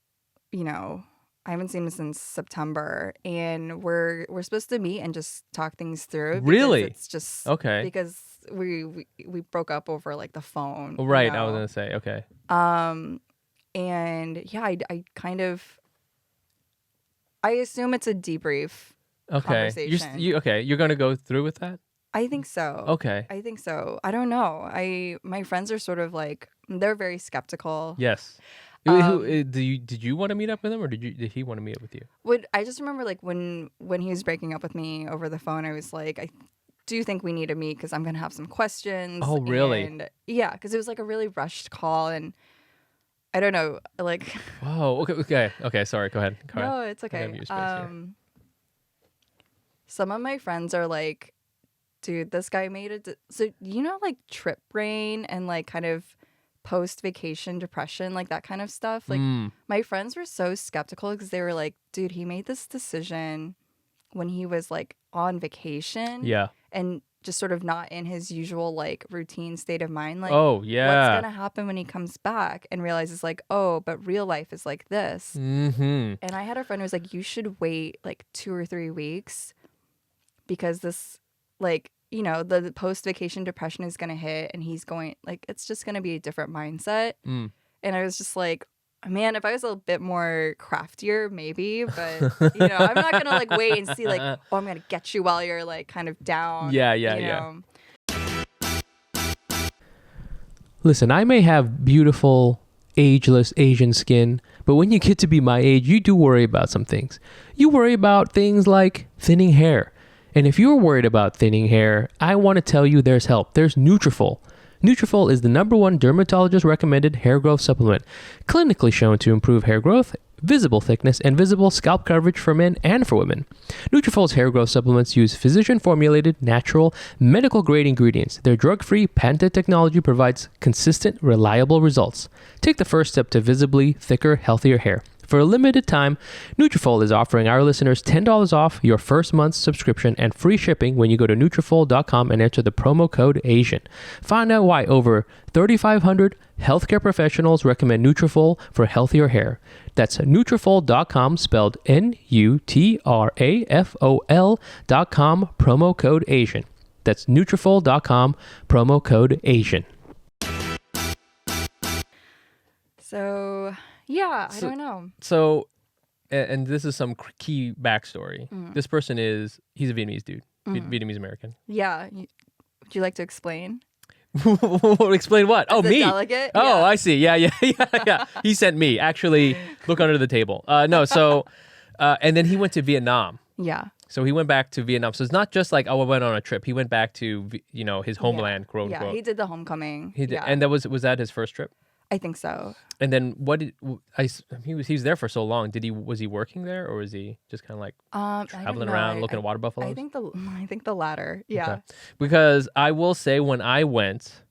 you know, I haven't seen him since September, and we're supposed to meet and just talk things through. because Really? It's just Okay. because we broke up over like the phone. Oh, right. You I was know? going to say, okay. And yeah, I kind of I assume it's a debrief. Okay. Conversation. You're going to go through with that? I think so. Okay. I think so. I don't know. My friends are sort of like, they're very skeptical. Yes. Did you want to meet up with him, or did he want to meet up with you? I just remember like when he was breaking up with me over the phone, I was like, I do think we need to meet because I'm gonna have some questions. Oh, really? And yeah, because it was like a really rushed call, and I don't know, like. Whoa. Okay. Sorry. Go ahead. No, it's okay. I have your space here. Some of my friends are like, dude, this guy made it. So you know, like trip brain and like kind of post-vacation depression, like that kind of stuff. Like my friends were so skeptical because they were like, dude, he made this decision when he was like on vacation. Yeah. And just sort of not in his usual like routine state of mind. Like, Oh, yeah. what's gonna happen when he comes back and realizes like, oh, but real life is like this. Mm-hmm. And I had a friend who was like, you should wait like 2 or 3 weeks because this, like, you know, the post-vacation depression is going to hit and he's going, like, it's just going to be a different mindset. And I was just like, man, if I was a bit more craftier, maybe. But, you know, I'm not going to, like, wait and see, like, oh, I'm going to get you while you're, like, kind of down. Yeah. You know? Listen, I may have beautiful, ageless Asian skin, but when you get to be my age, you do worry about some things. You worry about things like thinning hair. And if you're worried about thinning hair, I want to tell you there's help. There's Nutrafol. Nutrafol is the #1 dermatologist recommended hair growth supplement, clinically shown to improve hair growth, visible thickness, and visible scalp coverage for men and for women. Nutrafol's hair growth supplements use physician-formulated, natural, medical-grade ingredients. Their drug-free, patented technology provides consistent, reliable results. Take the first step to visibly thicker, healthier hair. For a limited time, Nutrafol is offering our listeners $10 off your first month's subscription and free shipping when you go to Nutrafol.com and enter the promo code ASIAN. Find out why over 3,500 healthcare professionals recommend Nutrafol for healthier hair. That's Nutrafol.com, spelled Nutrafol.com, promo code ASIAN. That's Nutrafol.com, promo code ASIAN. So, yeah, I don't know. So, and this is some key backstory. This person he's a Vietnamese dude, Vietnamese American. Yeah. Would you like to explain? Explain what? Oh, The me. delegate? Oh, Yeah. I see. Yeah. He sent me. Actually, look under the table. No, so, and then he went to Vietnam. Yeah. So he went back to Vietnam. So it's not just like, oh, I went on a trip. He went back to, his homeland, quote Yeah, unquote. he did the homecoming. He did. Yeah. And was that his first trip? I think so. And then he was there for so long. Was he working there, or was he just kind of like traveling around looking at water buffaloes? I think the latter. Yeah. Okay. Because I will say when I went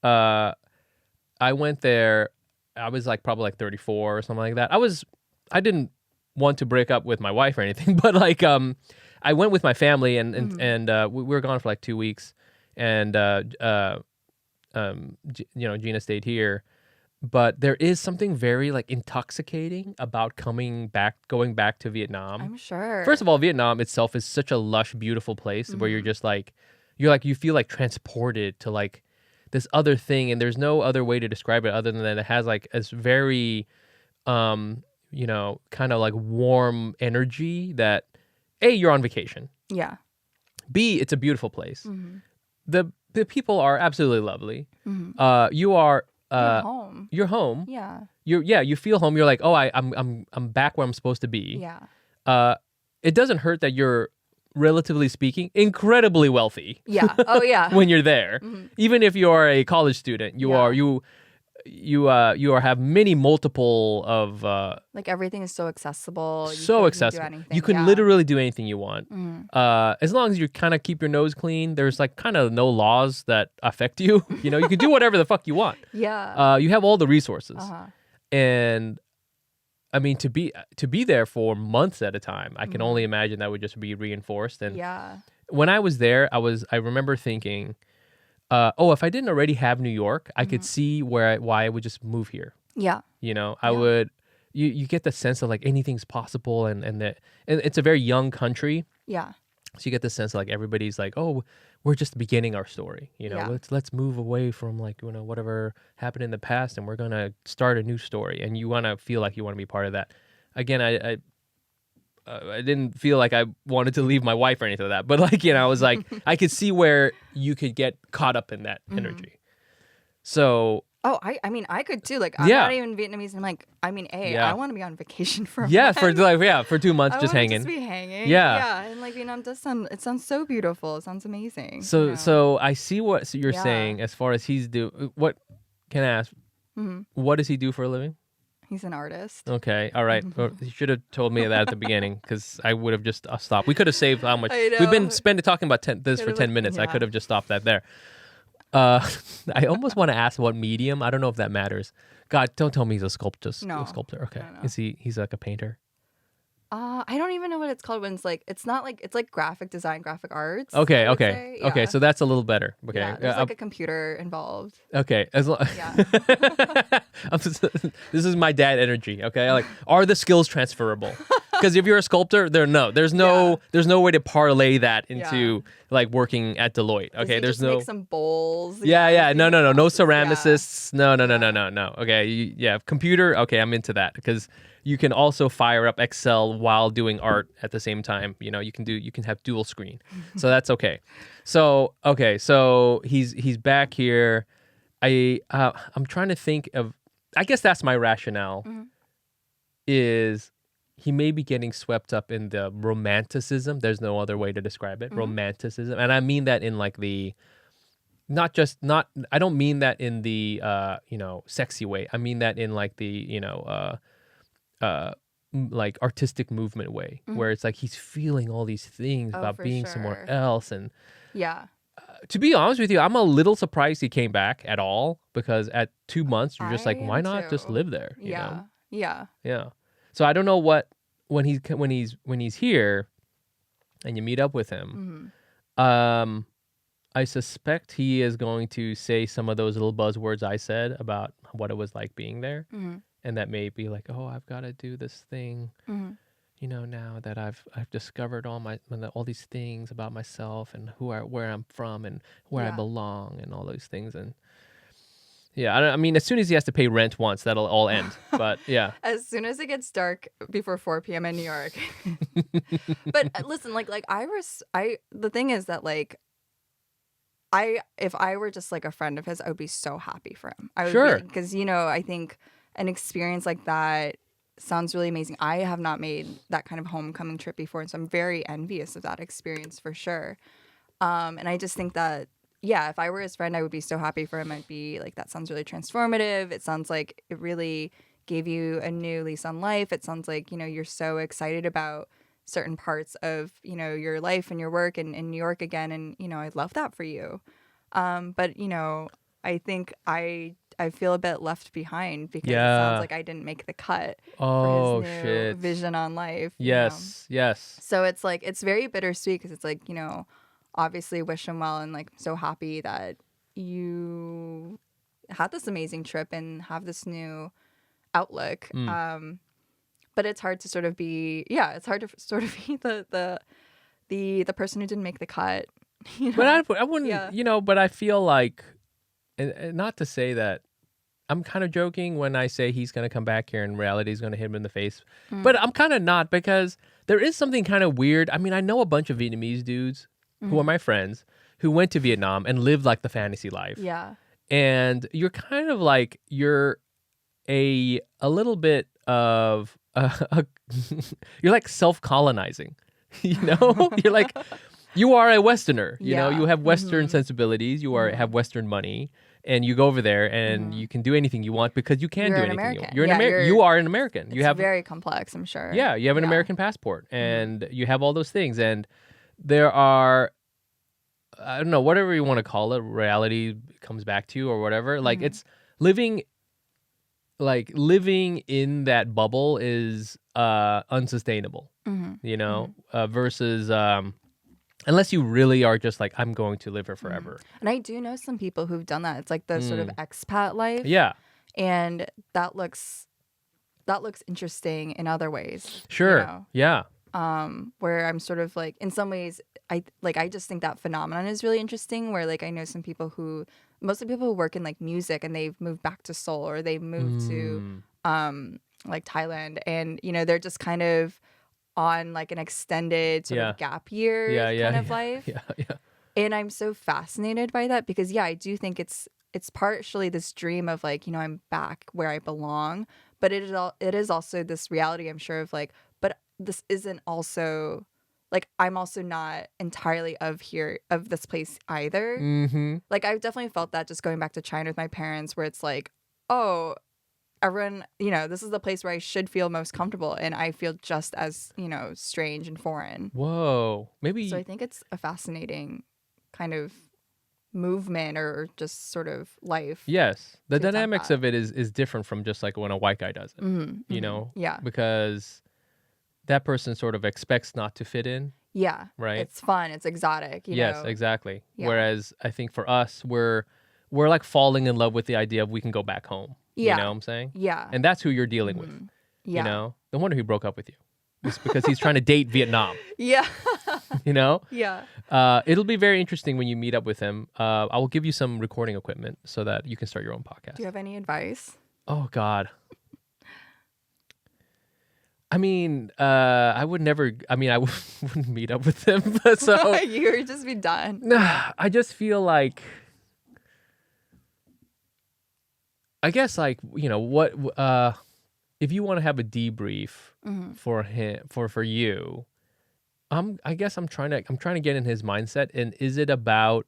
there, I was like probably like 34 or something like that. I didn't want to break up with my wife or anything, but like I went with my family and we were gone for like 2 weeks, and Gina stayed here. But there is something very like intoxicating about going back to Vietnam. I'm sure. First of all, Vietnam itself is such a lush, beautiful place where you're just like, you feel like transported to like this other thing, and there's no other way to describe it other than that it has like this very, kind of like warm energy that, A, you're on vacation. Yeah. B, it's a beautiful place. The people are absolutely lovely. You're home. You're home. Yeah. You feel home. You're like, oh, I'm back where I'm supposed to be. Yeah. It doesn't hurt that you're, relatively speaking, incredibly wealthy. Yeah. Oh yeah. When you're there, even if you are a college student, you have many multiple of like everything is so accessible. You can literally do anything you want. As long as you kind of keep your nose clean, there's like kind of no laws that affect you. You can do whatever the fuck you want. Yeah. You have all the resources. And I mean, to be there for months at a time, I can only imagine that would just be reinforced. And when I was there, I remember thinking, if I didn't already have New York, I could see why I would just move here. Yeah. I would, you get the sense of like anything's possible, and it's a very young country. Yeah. So you get the sense of like everybody's like, oh, we're just beginning our story. Let's move away from like, whatever happened in the past, and we're going to start a new story. And you want to feel like you want to be part of that. Again, I didn't feel like I wanted to leave my wife or anything like that. But like, I was like, I could see where you could get caught up in that energy. So... Oh, I mean, I could too. Like, I'm not even Vietnamese. I'm like, I mean, I want to be on vacation for a month. For 2 months, just hanging. Just be hanging. Yeah. And like Vietnam it sounds so beautiful. It sounds amazing. So I see what you're saying as far as what can I ask? What does he do for a living? He's an artist. Okay. All right. Well, you should have told me that at the beginning, because I would have just stopped. We could have saved how much. We've been talking about this for 10 minutes. I could have just stopped that there. I almost want to ask what medium. I don't know if that matters. God, don't tell me he's a sculptor. No. Okay. No. Is he's like a painter? I don't even know what it's called when it's like, it's not like, it's like graphic design, graphic arts. Okay. Okay. So that's a little better. Okay. Yeah, there's like a computer involved. Okay. This is my dad energy. Okay. Like, are the skills transferable? Because if you're a sculptor, there's no way to parlay that into like working at Deloitte. Okay. There's no. Make some bowls. No ceramicists. No. Okay. Computer. Okay. I'm into that, because you can also fire up Excel while doing art at the same time. You can have dual screen. So that's okay. So he's back here. I'm trying to think of, I guess that's my rationale, is he may be getting swept up in the romanticism. There's no other way to describe it. Romanticism. And I mean that in like the, I don't mean that in the, sexy way. I mean that in like the, like artistic movement way, where it's like he's feeling all these things about being somewhere else. And to be honest with you, I'm a little surprised he came back at all, because at 2 months you're just like, why not just live there? You know? Yeah. So I don't know what, when he's here and you meet up with him, I suspect he is going to say some of those little buzzwords I said about what it was like being there. And that may be like, oh, I've got to do this thing, now that I've discovered all these things about myself and where I'm from and where I belong and all those things. And I mean, as soon as he has to pay rent once, that'll all end. But yeah, as soon as it gets dark before 4 p.m. in New York. But listen, the thing is that like, if I were just like a friend of his, I would be so happy for him. I would because I think an experience like that sounds really amazing. I have not made that kind of homecoming trip before, and so I'm very envious of that experience for sure. And I just think that, yeah, if I were his friend, I would be so happy for him. I'd be like, that sounds really transformative. It sounds like it really gave you a new lease on life. It sounds like, you're so excited about certain parts of, your life and your work and in New York again. And, I love that for you. But, I think I feel a bit left behind because it sounds Yeah. like I didn't make the cut Oh, for his new shit. vision on life. Yes. Yes. So it's like, it's very bittersweet because it's like, obviously wish him well and like so happy that you had this amazing trip and have this new outlook. But it's hard to sort of be, it's hard to sort of be the person who didn't make the cut. But I wouldn't, Yeah. but I feel like, and not to say that I'm kind of joking when I say he's going to come back here and reality is going to hit him in the face. But I'm kind of not, because there is something kind of weird. I mean, I know a bunch of Vietnamese dudes who are my friends who went to Vietnam and lived like the fantasy life. Yeah. And you're kind of like, you're a little bit of, you're like self-colonizing, You're like, you are a Westerner, Yeah. you have Western sensibilities, have Western money, and you go over there and you can do anything you want because you can You're do an anything American. you want. You are an American. You It's have very complex, I'm sure. Yeah, you have an American passport and you have all those things. And there are, I don't know, whatever you want to call it, reality comes back to you or whatever. Like it's living in that bubble is unsustainable, versus unless you really are just like, I'm going to live here forever. And I do know some people who've done that. It's like the sort of expat life. Yeah. And that looks interesting in other ways. Sure. Yeah. Where I'm sort of like, in some ways, I just think that phenomenon is really interesting, where like I know some people who, mostly people who work in like music, and they've moved back to Seoul or they've moved to like Thailand, and they're just kind of on like an extended sort of gap year kind of life. Yeah. And I'm so fascinated by that because I do think it's partially this dream of like, I'm back where I belong, but it is also this reality, I'm sure, of like, but this isn't also like, I'm also not entirely of this place either. Like I've definitely felt that just going back to China with my parents, where it's like, oh, everyone, this is the place where I should feel most comfortable, and I feel just as, strange and foreign. Whoa. Maybe. So I think it's a fascinating kind of movement or just sort of life. Yes. The to attempt dynamics that. of it is different from just like when a white guy does it, Yeah. Because that person sort of expects not to fit in. Yeah. Right. It's fun. It's exotic. Yes, know? exactly. Yeah. Whereas I think for us, we're like falling in love with the idea of we can go back home. Yeah. You know what I'm saying? Yeah. And that's who you're dealing with. Yeah. No wonder he broke up with you. It's because he's trying to date Vietnam. Yeah. Yeah. It'll be very interesting when you meet up with him. I will give you some recording equipment so that you can start your own podcast. Do you have any advice? Oh, God. I mean, I wouldn't meet up with him. So You would just be done. I just feel like, I guess like, what, if you want to have a debrief for him, for you, I guess I'm trying to get in his mindset. And is it about,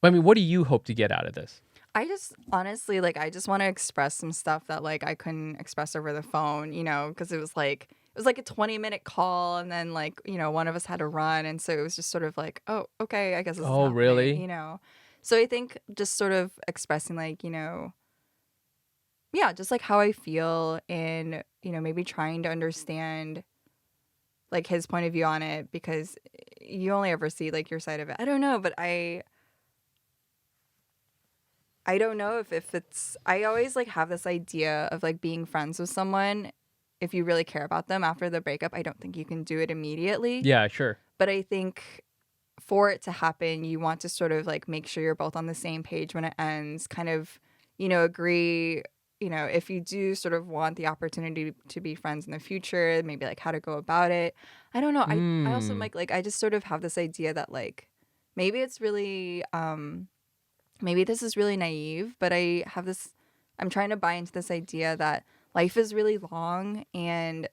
what do you hope to get out of this? I just honestly, like, I just want to express some stuff that like I couldn't express over the phone, because it was like a 20-minute call, and then like, one of us had to run, and so it was just sort of like, oh, okay, I guess this is happening, Really? So I think just sort of expressing like, just like how I feel, and maybe trying to understand like his point of view on it, because you only ever see like your side of it. I don't know, but I don't know if it's, I always like have this idea of like being friends with someone. If you really care about them after the breakup, I don't think you can do it immediately. Yeah, sure. But I think for it to happen, you want to sort of like make sure you're both on the same page when it ends, kind of, agree, if you do sort of want the opportunity to be friends in the future, maybe like how to go about it. I don't know. I also like, I just sort of have this idea that like, maybe it's really, maybe this is really naive, but I'm trying to buy into this idea that life is really long, and,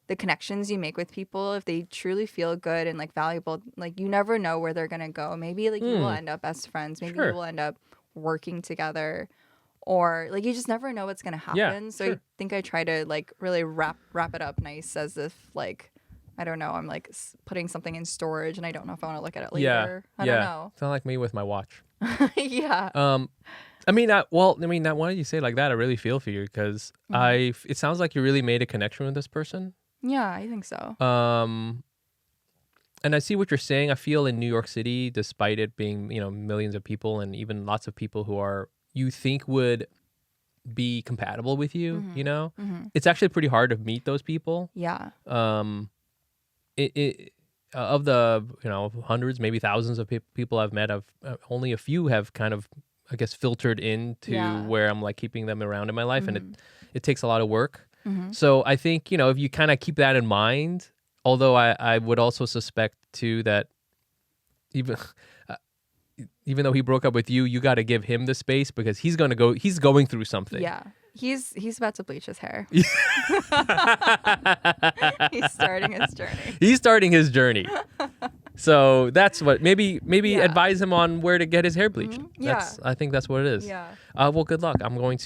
the connections you make with people, if they truly feel good and like valuable, like you never know where they're gonna go. Maybe like you will end up best friends. Maybe Sure. you will end up working together, or like you just never know what's gonna Yeah, happen. So sure. I think I try to like really wrap it up nice, as if like I don't know, I'm like putting something in storage and I don't know if I want to look at it later. I don't know. It's not like me with my watch. Yeah. I mean, now why did you say it like that? I really feel for you because it sounds like you really made a connection with this person. Yeah, I think so. And I see what you're saying. I feel in New York City, despite it being, millions of people and even lots of people who you think would be compatible with you, it's actually pretty hard to meet those people. Yeah. Of the, hundreds, maybe thousands of people I've met, only a few have kind of, I guess, filtered into where I'm like keeping them around in my life. And it takes a lot of work. So I think, if you kind of keep that in mind, although I would also suspect too that even though he broke up with you, you got to give him the space because he's going through something. Yeah. He's about to bleach his hair. He's starting his journey. He's starting his journey. So that's what maybe advise him on where to get his hair bleached. Yeah. I think that's what it is. Yeah. Well, good luck. I'm going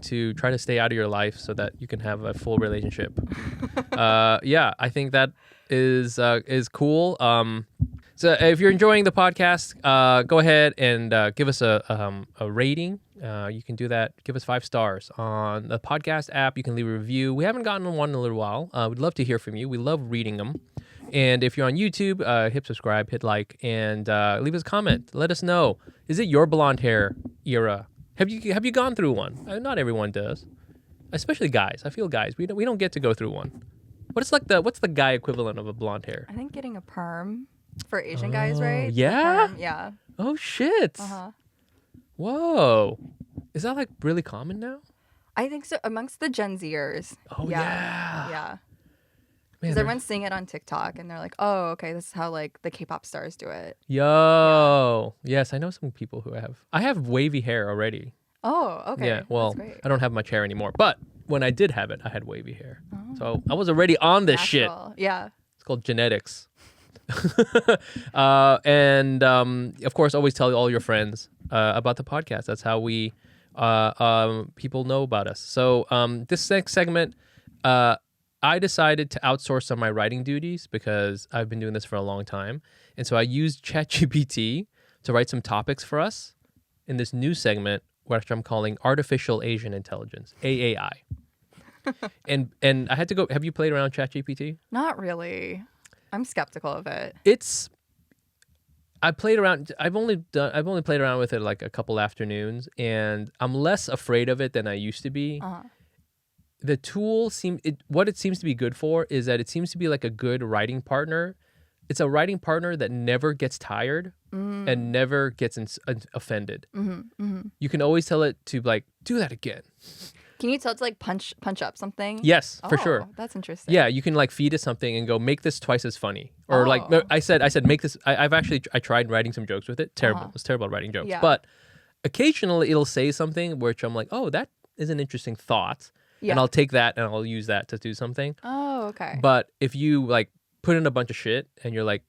to try to stay out of your life so that you can have a full relationship. Yeah, I think that is cool. So if you're enjoying the podcast, go ahead and give us a rating. You can do that. Give us 5 stars on the podcast app. You can leave a review. We haven't gotten one in a little while. We'd love to hear from you. We love reading them. And if you're on YouTube, hit subscribe, hit like, and leave us a comment. Let us know. Is it your blonde hair era? Have you gone through one? Not everyone does, especially guys. I feel guys we don't get to go through one. What's the guy equivalent of a blonde hair? I think getting a perm for Asian guys, right? Yeah? Perm, yeah. Oh shit! Whoa, is that like really common now? I think so amongst the Gen Zers. Oh yeah. Yeah. Because everyone's seeing it on TikTok and they're like, oh, okay, this is how like the K-pop stars do it. Yo. Yeah. Yes, I know some people who have. I have wavy hair already. Oh, okay. Yeah, well, That's great. I don't have much hair anymore. But when I did have it, I had wavy hair. So I was already on this Natural. shit. Yeah. It's called genetics. And of course, always tell all your friends about the podcast. That's how we people know about us. So this next segment, I decided to outsource some of my writing duties because I've been doing this for a long time. And so I used ChatGPT to write some topics for us in this new segment, which I'm calling Artificial Asian Intelligence, AAI. And I had to go. Have you played around with ChatGPT? Not really. I'm skeptical of it. I played around. I've only played around with it like a couple afternoons, and I'm less afraid of it than I used to be. The tool what it seems to be good for is that it seems to be like a good writing partner. It's a writing partner that never gets tired and never gets offended. You can always tell it to like do that again. Can you tell it to like punch up something? Yes, for sure. That's interesting. Yeah, you can like feed it something and go make this twice as funny, or like I said make this. I tried writing some jokes with it. Terrible. It's terrible at writing jokes. Yeah. But occasionally it'll say something which I'm like, oh, that is an interesting thought. Yeah. And I'll take that and I'll use that to do something. Oh, okay. But if you like put in a bunch of shit and you're like,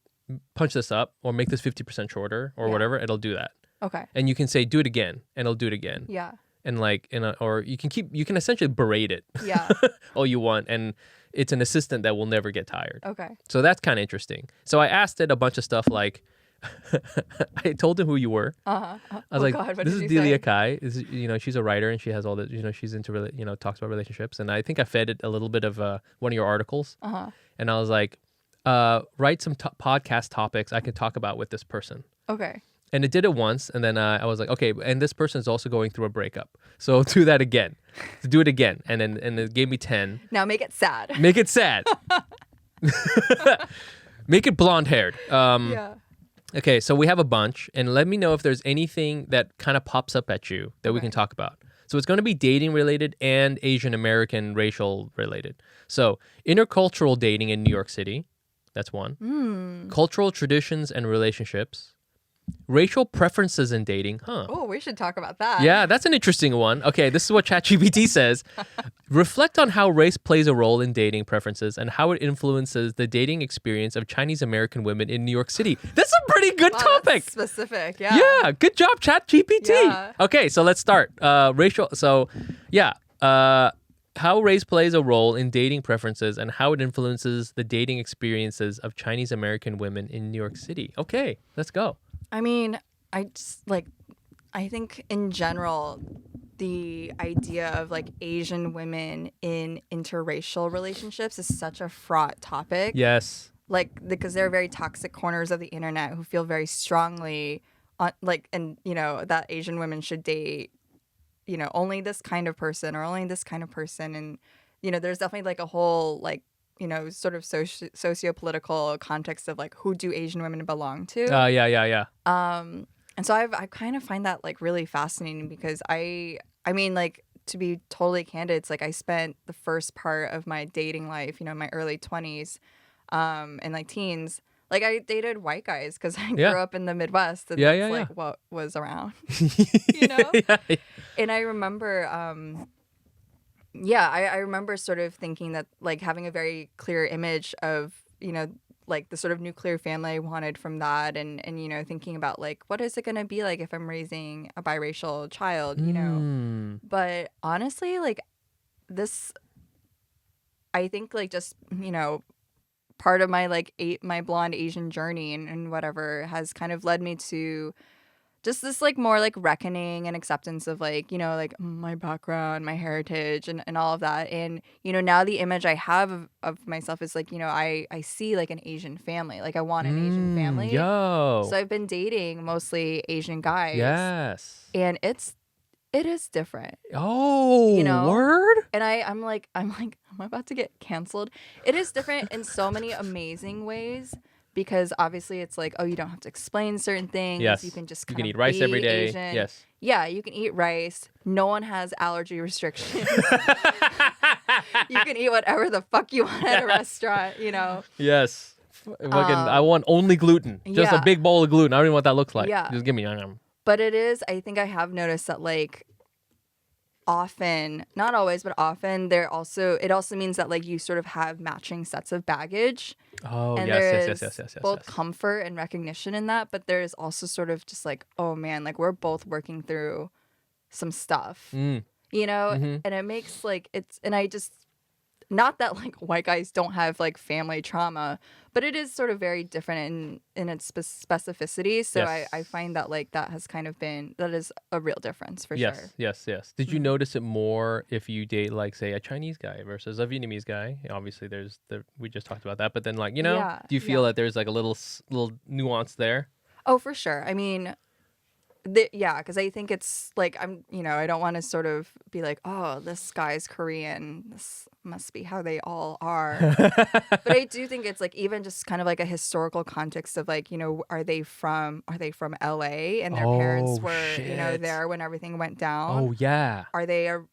punch this up or make this 50% shorter or whatever, it'll do that. Okay. And you can say, do it again, and it'll do it again. Yeah. And like, or you can essentially berate it. Yeah. all you want. And it's an assistant that will never get tired. Okay. So that's kind of interesting. So I asked it a bunch of stuff like, I told him who you were. I was like, God, what this did is you Delia say? Kai. She's a writer and she has all the, she's into, talks about relationships. And I think I fed it a little bit of one of your articles. And I was like, write some podcast topics I can talk about with this person. Okay. And it did it once. And then I was like, okay, and this person is also going through a breakup. So do that again. Do it again. And it gave me 10. Now make it sad. Make it sad. Make it blonde haired. Yeah. Okay, so we have a bunch, and let me know if there's anything that kind of pops up at you that we can talk about. So it's going to be dating related and Asian American racial related. So intercultural dating in New York City, that's one. Cultural traditions and relationships, Racial preferences in dating. Huh. Oh, we should talk about that. Yeah, that's an interesting one. Okay, this is what ChatGPT says. Reflect on how race plays a role in dating preferences and how it influences the dating experience of Chinese American women in New York City. That's a pretty good Wow, topic. that's specific. Yeah. Yeah, good job, ChatGPT. Yeah. Okay, so let's start. Racial. So, yeah. How race plays a role in dating preferences and how it influences the dating experiences of Chinese American women in New York City. Okay, let's go. I mean, I think in general, the idea of like Asian women in interracial relationships is such a fraught topic. Yes. Like, because there are very toxic corners of the internet who feel very strongly on, like, and, you know, that Asian women should date, you know, only this kind of person or only this kind of person. And, you know, there's definitely like a whole, like, you know, sort of socio-political context of like, who do Asian women belong to? Yeah. And so I kind of find that like really fascinating because I mean, like, to be totally candid, it's like I spent the first part of my dating life, you know, my early 20s, and like teens, like I dated white guys because I grew up in the Midwest and that's like what was around, you know? Yeah. And I remember, I remember sort of thinking that like having a very clear image of, you know, like the sort of nuclear family I wanted from that and you know, thinking about like, what is it going to be like if I'm raising a biracial child, you know? But honestly, like this, I think like just, you know, part of my like my blonde Asian journey and whatever has kind of led me to just this like more like reckoning and acceptance of like, you know, like my background, my heritage and all of that. And, you know, now the image I have of myself is like, you know, I see like an Asian family. Like I want an Asian family. Yo. So I've been dating mostly Asian guys. Yes. And it is different. Oh, you know? Word? And I'm like, am I about to get canceled? It is different in so many amazing ways. Because obviously it's like, oh, you don't have to explain certain things. Yes. You can just you kind can of eat rice be every day. Asian. Yes. Yeah, you can eat rice. No one has allergy restrictions. You can eat whatever the fuck you want at a restaurant, you know? Yes. I want only gluten. Just a big bowl of gluten. I don't even know what that looks like. Yeah. Just give me. But I think I have noticed that like often, not always, but often it also means that like you sort of have matching sets of baggage. Oh, and yes. both comfort and recognition in that, but there is also sort of just like, oh man, like we're both working through some stuff, you know? And it makes like not that like white guys don't have like family trauma, but it is sort of very different in its specificity. So Yes. I find that like that is a real difference for sure. Yes. Did you notice it more if you date like say a Chinese guy versus a Vietnamese guy? Obviously, we just talked about that, but then like, you know, do you feel that there's like a little nuance there? Oh, for sure. I mean, because I think it's like I don't want to sort of be like, oh, this guy's Korean. This must be how they all are. But I do think it's like even just kind of like a historical context of like, you know, are they from LA and their parents were, you know, there when everything went down? Oh yeah. Are their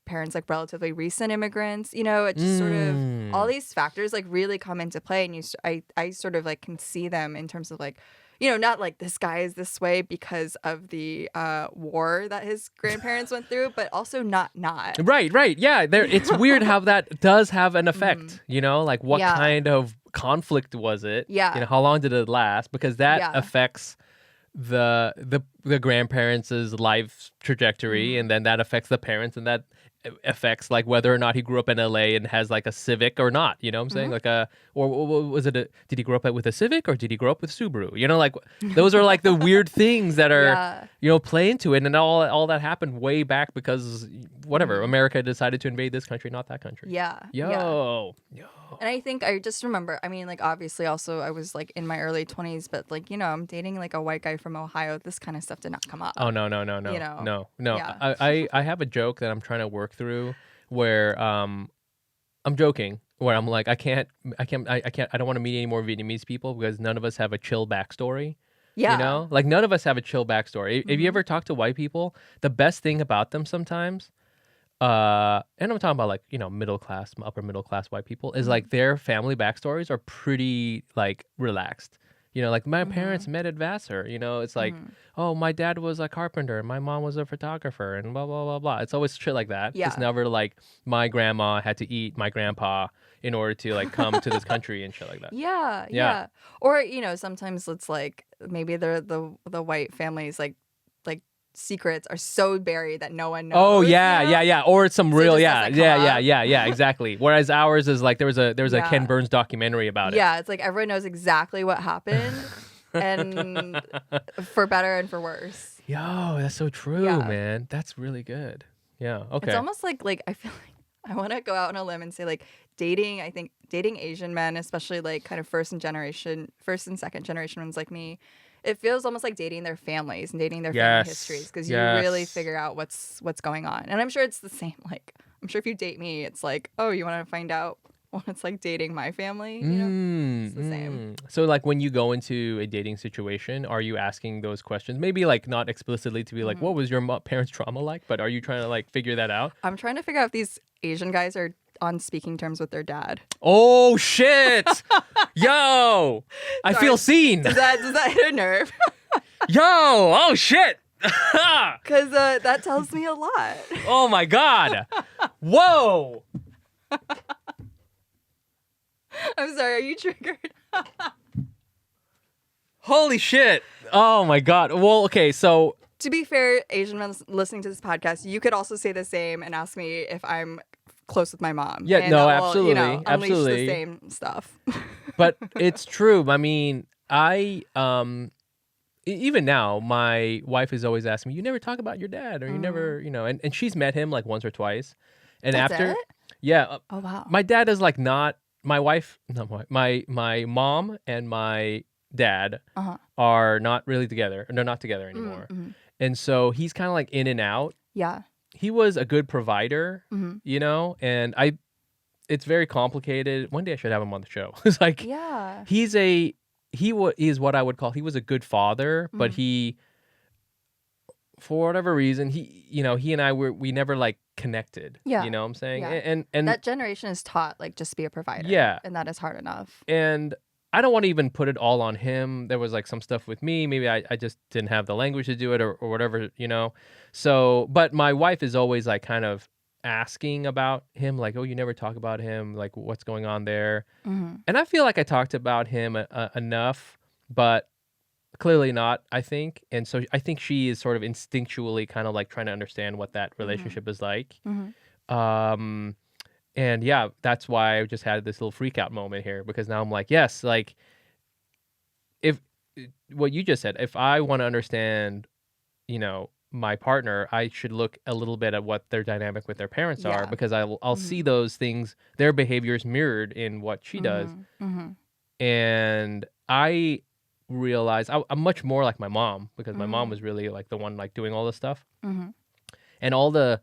parents like relatively recent immigrants? You know, it just sort of all these factors like really come into play, and I sort of like can see them in terms of like, you know, not like this guy is this way because of the war that his grandparents went through, but also not. Right. Yeah, it's weird how that does have an effect, you know, like what kind of conflict was it? Yeah. You know, how long did it last? Because that affects the grandparents' life trajectory, and then that affects the parents, and that affects like whether or not he grew up in LA and has like a Civic or not, you know what I'm saying? Like or was it did he grow up with a Civic or did he grow up with Subaru? You know, like those are like the weird things that are you know, play into it, and all that happened way back because whatever, America decided to invade this country, not that country. Yo. And I think I just remember, I mean, like obviously also I was like in my early 20s, but like, you know, I'm dating like a white guy from Ohio. This kind of stuff did not come up. Oh no. You know? No. Yeah. I have a joke that I'm trying to work through where I'm joking where I'm like I don't want to meet any more Vietnamese people because none of us have a chill backstory. Yeah. You know? Like none of us have a chill backstory. If you ever talk to white people, the best thing about them sometimes, and I'm talking about like, you know, middle class, upper middle class white people, is like their family backstories are pretty like relaxed. You know, like my parents met at Vassar. You know, it's like, oh, my dad was a carpenter, my mom was a photographer, and blah blah blah blah. It's always shit like that. Yeah. It's never like my grandma had to eat my grandpa in order to like come to this country and shit like that. Yeah. Or, sometimes it's like maybe the white families like secrets are so buried that no one knows. Oh yeah. Or it's some real it just doesn't come exactly. Whereas ours is like there was a Ken Burns documentary about it. Yeah, it's like everyone knows exactly what happened, and for better and for worse. Yo, that's so true, man. That's really good. Yeah. Okay. It's almost like I feel like I want to go out on a limb and say like dating. I think dating Asian men, especially like kind of first and second generation ones like me. It feels almost like dating their families and dating their family histories because you really figure out what's going on. And I'm sure it's the same. Like, I'm sure if you date me, it's like, oh, you want to find out what it's like dating my family? It's the same. So, like, when you go into a dating situation, are you asking those questions? Maybe, like, not explicitly to be like, what was your parents' trauma like? But are you trying to, like, figure that out? I'm trying to figure out if these Asian guys are on speaking terms with their dad. Oh, shit! Yo! I feel seen! Does that hit a nerve? Yo! Oh, shit! Because that tells me a lot. Oh, my God! Whoa! I'm sorry, are you triggered? Holy shit! Oh, my God. Well, okay, so... To be fair, Asian men listening to this podcast, you could also say the same and ask me if I'm close with my mom. Yeah, and no, that will, absolutely. Unleash absolutely. the same stuff. But it's true. I mean, even now, my wife is always asking me, you never talk about your dad, or you never, and she's met him like once or twice. And That's after, it? yeah. Oh, wow. My dad is like not, my wife, my mom and my dad are not really together. They're not together anymore. And so he's kind of like in and out. Yeah. He was a good provider, and it's very complicated. One day I should have him on the show. It's like, he is what I would call, he was a good father, but he, for whatever reason, he and I we never like connected. Yeah. You know what I'm saying? Yeah. And that generation is taught like just be a provider. Yeah. And that is hard enough. And I don't want to even put it all on him. There was like some stuff with me. Maybe I just didn't have the language to do it or whatever, So, but my wife is always like kind of asking about him, like, oh, you never talk about him, like what's going on there. And I feel like I talked about him enough, but clearly not, I think. And so I think she is sort of instinctually kind of like trying to understand what that relationship is like. And yeah, that's why I just had this little freak out moment here, because now I'm like, yes, like if what you just said, if I want to understand, my partner, I should look a little bit at what their dynamic with their parents are, because I'll see those things, their behaviors mirrored in what she does. And I realize I'm much more like my mom, because my mom was really like the one like doing all this stuff. And all the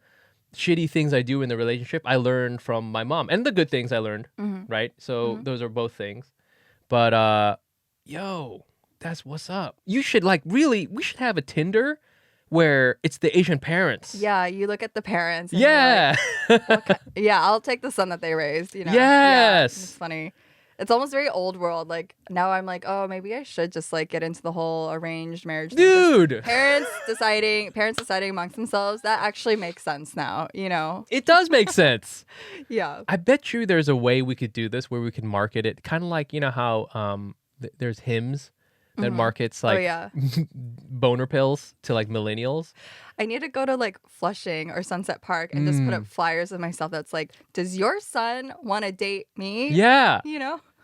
shitty things I do in the relationship, I learned from my mom, and the good things I learned, right? So those are both things. But yo, that's what's up. You should we should have a Tinder where it's the Asian parents. Yeah, you look at the parents. And Yeah. like, okay. Yeah, I'll take the son that they raised. Yes. Yeah, it's funny. It's almost very old world. Like now I'm like, oh, maybe I should just like get into the whole arranged marriage thing. Dude. Parents deciding amongst themselves. That actually makes sense now, It does make sense. Yeah. I bet you there's a way we could do this where we could market it kind of like, how there's Hims that markets like boner pills to like millennials. I need to go to like Flushing or Sunset Park and just put up flyers of myself that's like, does your son want to date me? Yeah.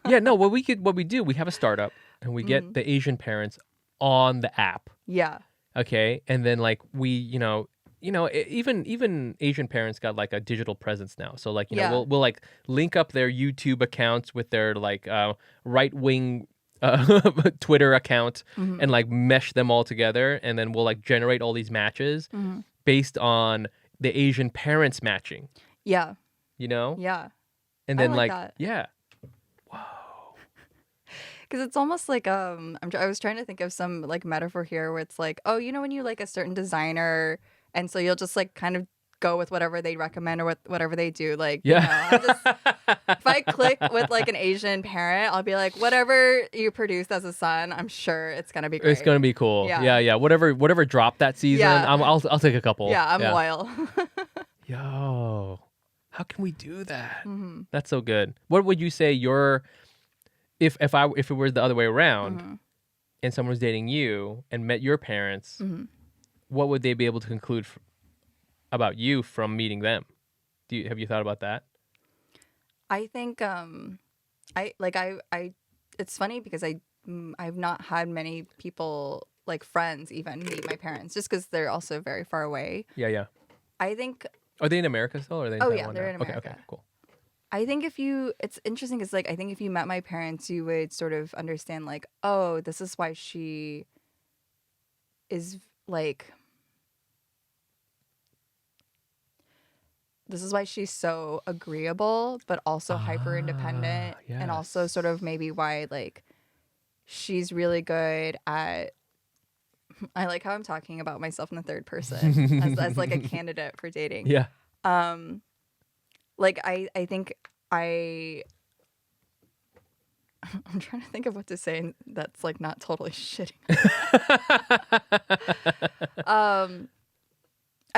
Yeah, no, what we do, we have a startup and we get the Asian parents on the app. Yeah. Okay. And then like we, even Asian parents got like a digital presence now. So like, we'll like link up their YouTube accounts with their like right-wing Twitter account and like mesh them all together, and then we'll like generate all these matches based on the Asian parents matching. Yeah. Yeah. And I then like like that. yeah. Because it's almost like I was trying to think of some like metaphor here where it's like, oh, when you like a certain designer, and so you'll just like kind of go with whatever they recommend or whatever they do. Like, Yeah. I'm just, if I click with like an Asian parent, I'll be like, whatever you produce as a son, I'm sure it's gonna be great. It's gonna be cool. Yeah. Yeah. Whatever dropped that season, Yeah. I'll take a couple. Yeah, I'm loyal. Yo, how can we do that? Mm-hmm. That's so good. What would you say if it were the other way around, Mm-hmm. and someone was dating you and met your parents, Mm-hmm. what would they be able to conclude about you from meeting them? Have you thought about that? I think it's funny because I've not had many people, like friends even, meet my parents just because they're also very far away. Yeah. I think Are they in America still, or are they in Oh, Taiwan yeah, they're now? in America. Okay, cool. I think it's interesting because, like, I think if you met my parents, you would sort of understand, like, oh, this is why she is, like, this is why she's so agreeable, but also hyper independent. And also yes. sort of maybe why, like, she's really good at, I like how I'm talking about myself in the third person as like a candidate for dating. Yeah. Like I think I'm trying to think of what to say that's like not totally shitting. I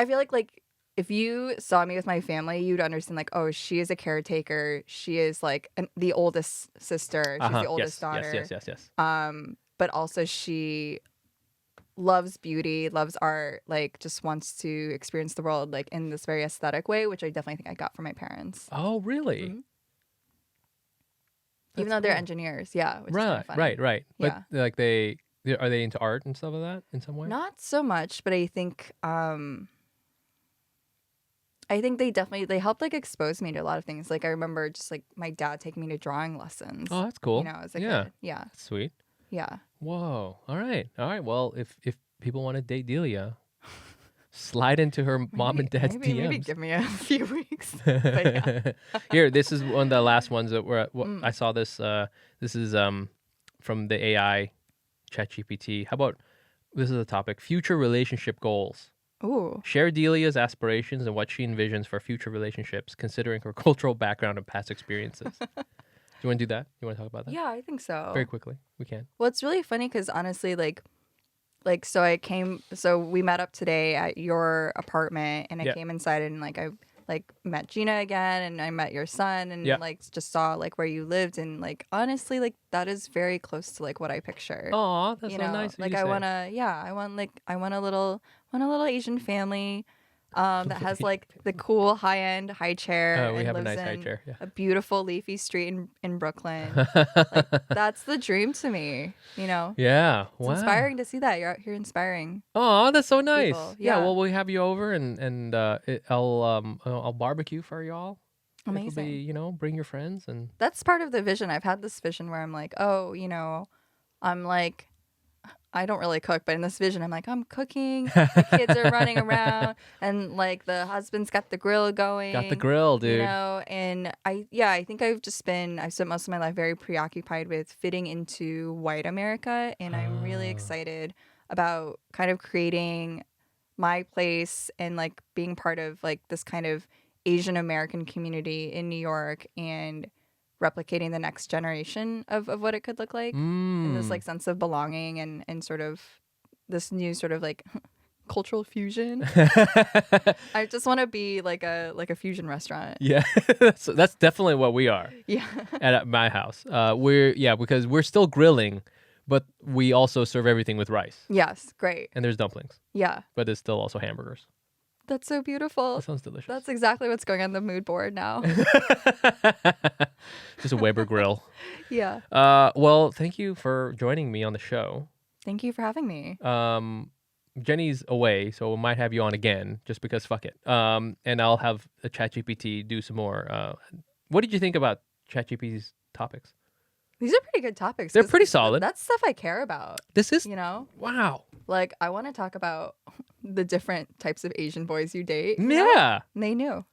feel like if you saw me with my family, you'd understand like, oh, she is a caretaker. She is like the oldest sister. She's the oldest daughter. Yes. But also she loves beauty, loves art, like just wants to experience the world like in this very aesthetic way, which I definitely think I got from my parents. Oh, really? Mm-hmm. Even though they're engineers, yeah. Which is kind of funny. Right. Yeah. But like are they into art and stuff like that in some way? Not so much, but I think they helped like expose me to a lot of things. Like I remember just like my dad taking me to drawing lessons. Oh, that's cool. You know, as a kid. Yeah. That's sweet. Yeah. Whoa. All right. Well, if people want to date Delia, slide into her mom and dad's DMs. Maybe give me a few weeks. But yeah. Here, this is one of the last ones that I saw this. This is from the AI ChatGPT. How about this is a topic: future relationship goals. Ooh. Share Delia's aspirations and what she envisions for future relationships, considering her cultural background and past experiences. Do you want to do that? You want to talk about that? Yeah, I think so. Very quickly. We can. Well, it's really funny because honestly, so we met up today at your apartment and I came inside and like I like met Gina again and I met your son and like just saw like where you lived and like honestly like that is very close to like what I picture. Aw, that's so nice. Like I want a little Asian family. That has like the cool high chair. We and have a lives nice high in chair. Yeah. A beautiful leafy street in Brooklyn. Like, that's the dream to me. You know. Yeah. It's inspiring to see that you're out here inspiring. Oh, that's so nice. People. Yeah. Yeah. Well, we have you over and I'll barbecue for y'all. Amazing. It'll be, bring your friends and. That's part of the vision. I've had this vision where I'm like, oh, I'm like. I don't really cook, but in this vision, I'm like, I'm cooking. The kids are running around, and like the husband's got the grill going. Got the grill, dude. And I think I've spent most of my life very preoccupied with fitting into white America, and I'm really excited about kind of creating my place and like being part of like this kind of Asian American community in New York and replicating the next generation of what it could look like and this like sense of belonging and sort of this new sort of like cultural fusion. I just want to be like a fusion restaurant. Yeah. that's definitely what we are. Yeah. At my house. Because we're still grilling, but we also serve everything with rice. Yes, great. And there's dumplings. Yeah. But there's still also hamburgers. That's so beautiful. That sounds delicious. That's exactly what's going on the mood board now. Just a Weber grill. Yeah. Well, thank you for joining me on the show. Thank you for having me. Jenny's away, so we might have you on again just because fuck it. And I'll have a ChatGPT do some more. What did you think about ChatGPT's topics? These are pretty good topics. They're pretty solid. That's stuff I care about. This is, Wow. Like, I want to talk about the different types of Asian boys you date. Yeah. And they knew.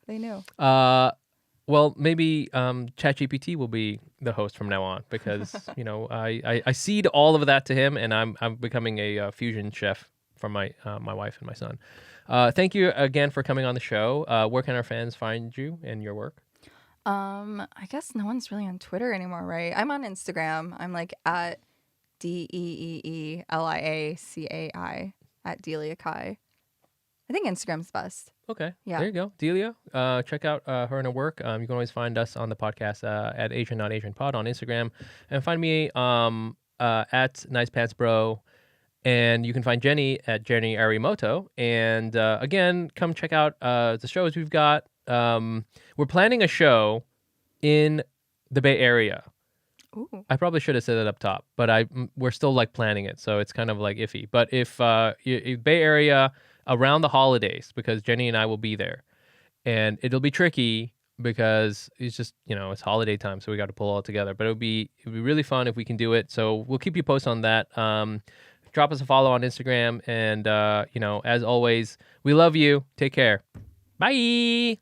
Well, maybe ChatGPT will be the host from now on because I cede all of that to him, and I'm becoming a fusion chef from my my wife and my son. Thank you again for coming on the show. Where can our fans find you and your work? I guess no one's really on Twitter anymore, right? I'm on Instagram. I'm like at DeeliaCai at Delia Kai. I think Instagram's best. Okay. Yeah. There you go. Delia, check out her and her work. You can always find us on the podcast at Asian Not Asian Pod on Instagram. And find me at Nice Pants Bro. And you can find Jenny at Jenny Arimoto. And again, come check out the shows we've got. We're planning a show in the Bay Area. Ooh. I probably should have said that up top, but we're still like planning it, so it's kind of like iffy. But if Bay Area around the holidays, because Jenny and I will be there, and it'll be tricky because it's just it's holiday time, so we got to pull all together. But it'd be really fun if we can do it. So we'll keep you posted on that. Drop us a follow on Instagram, and as always, we love you. Take care. Bye.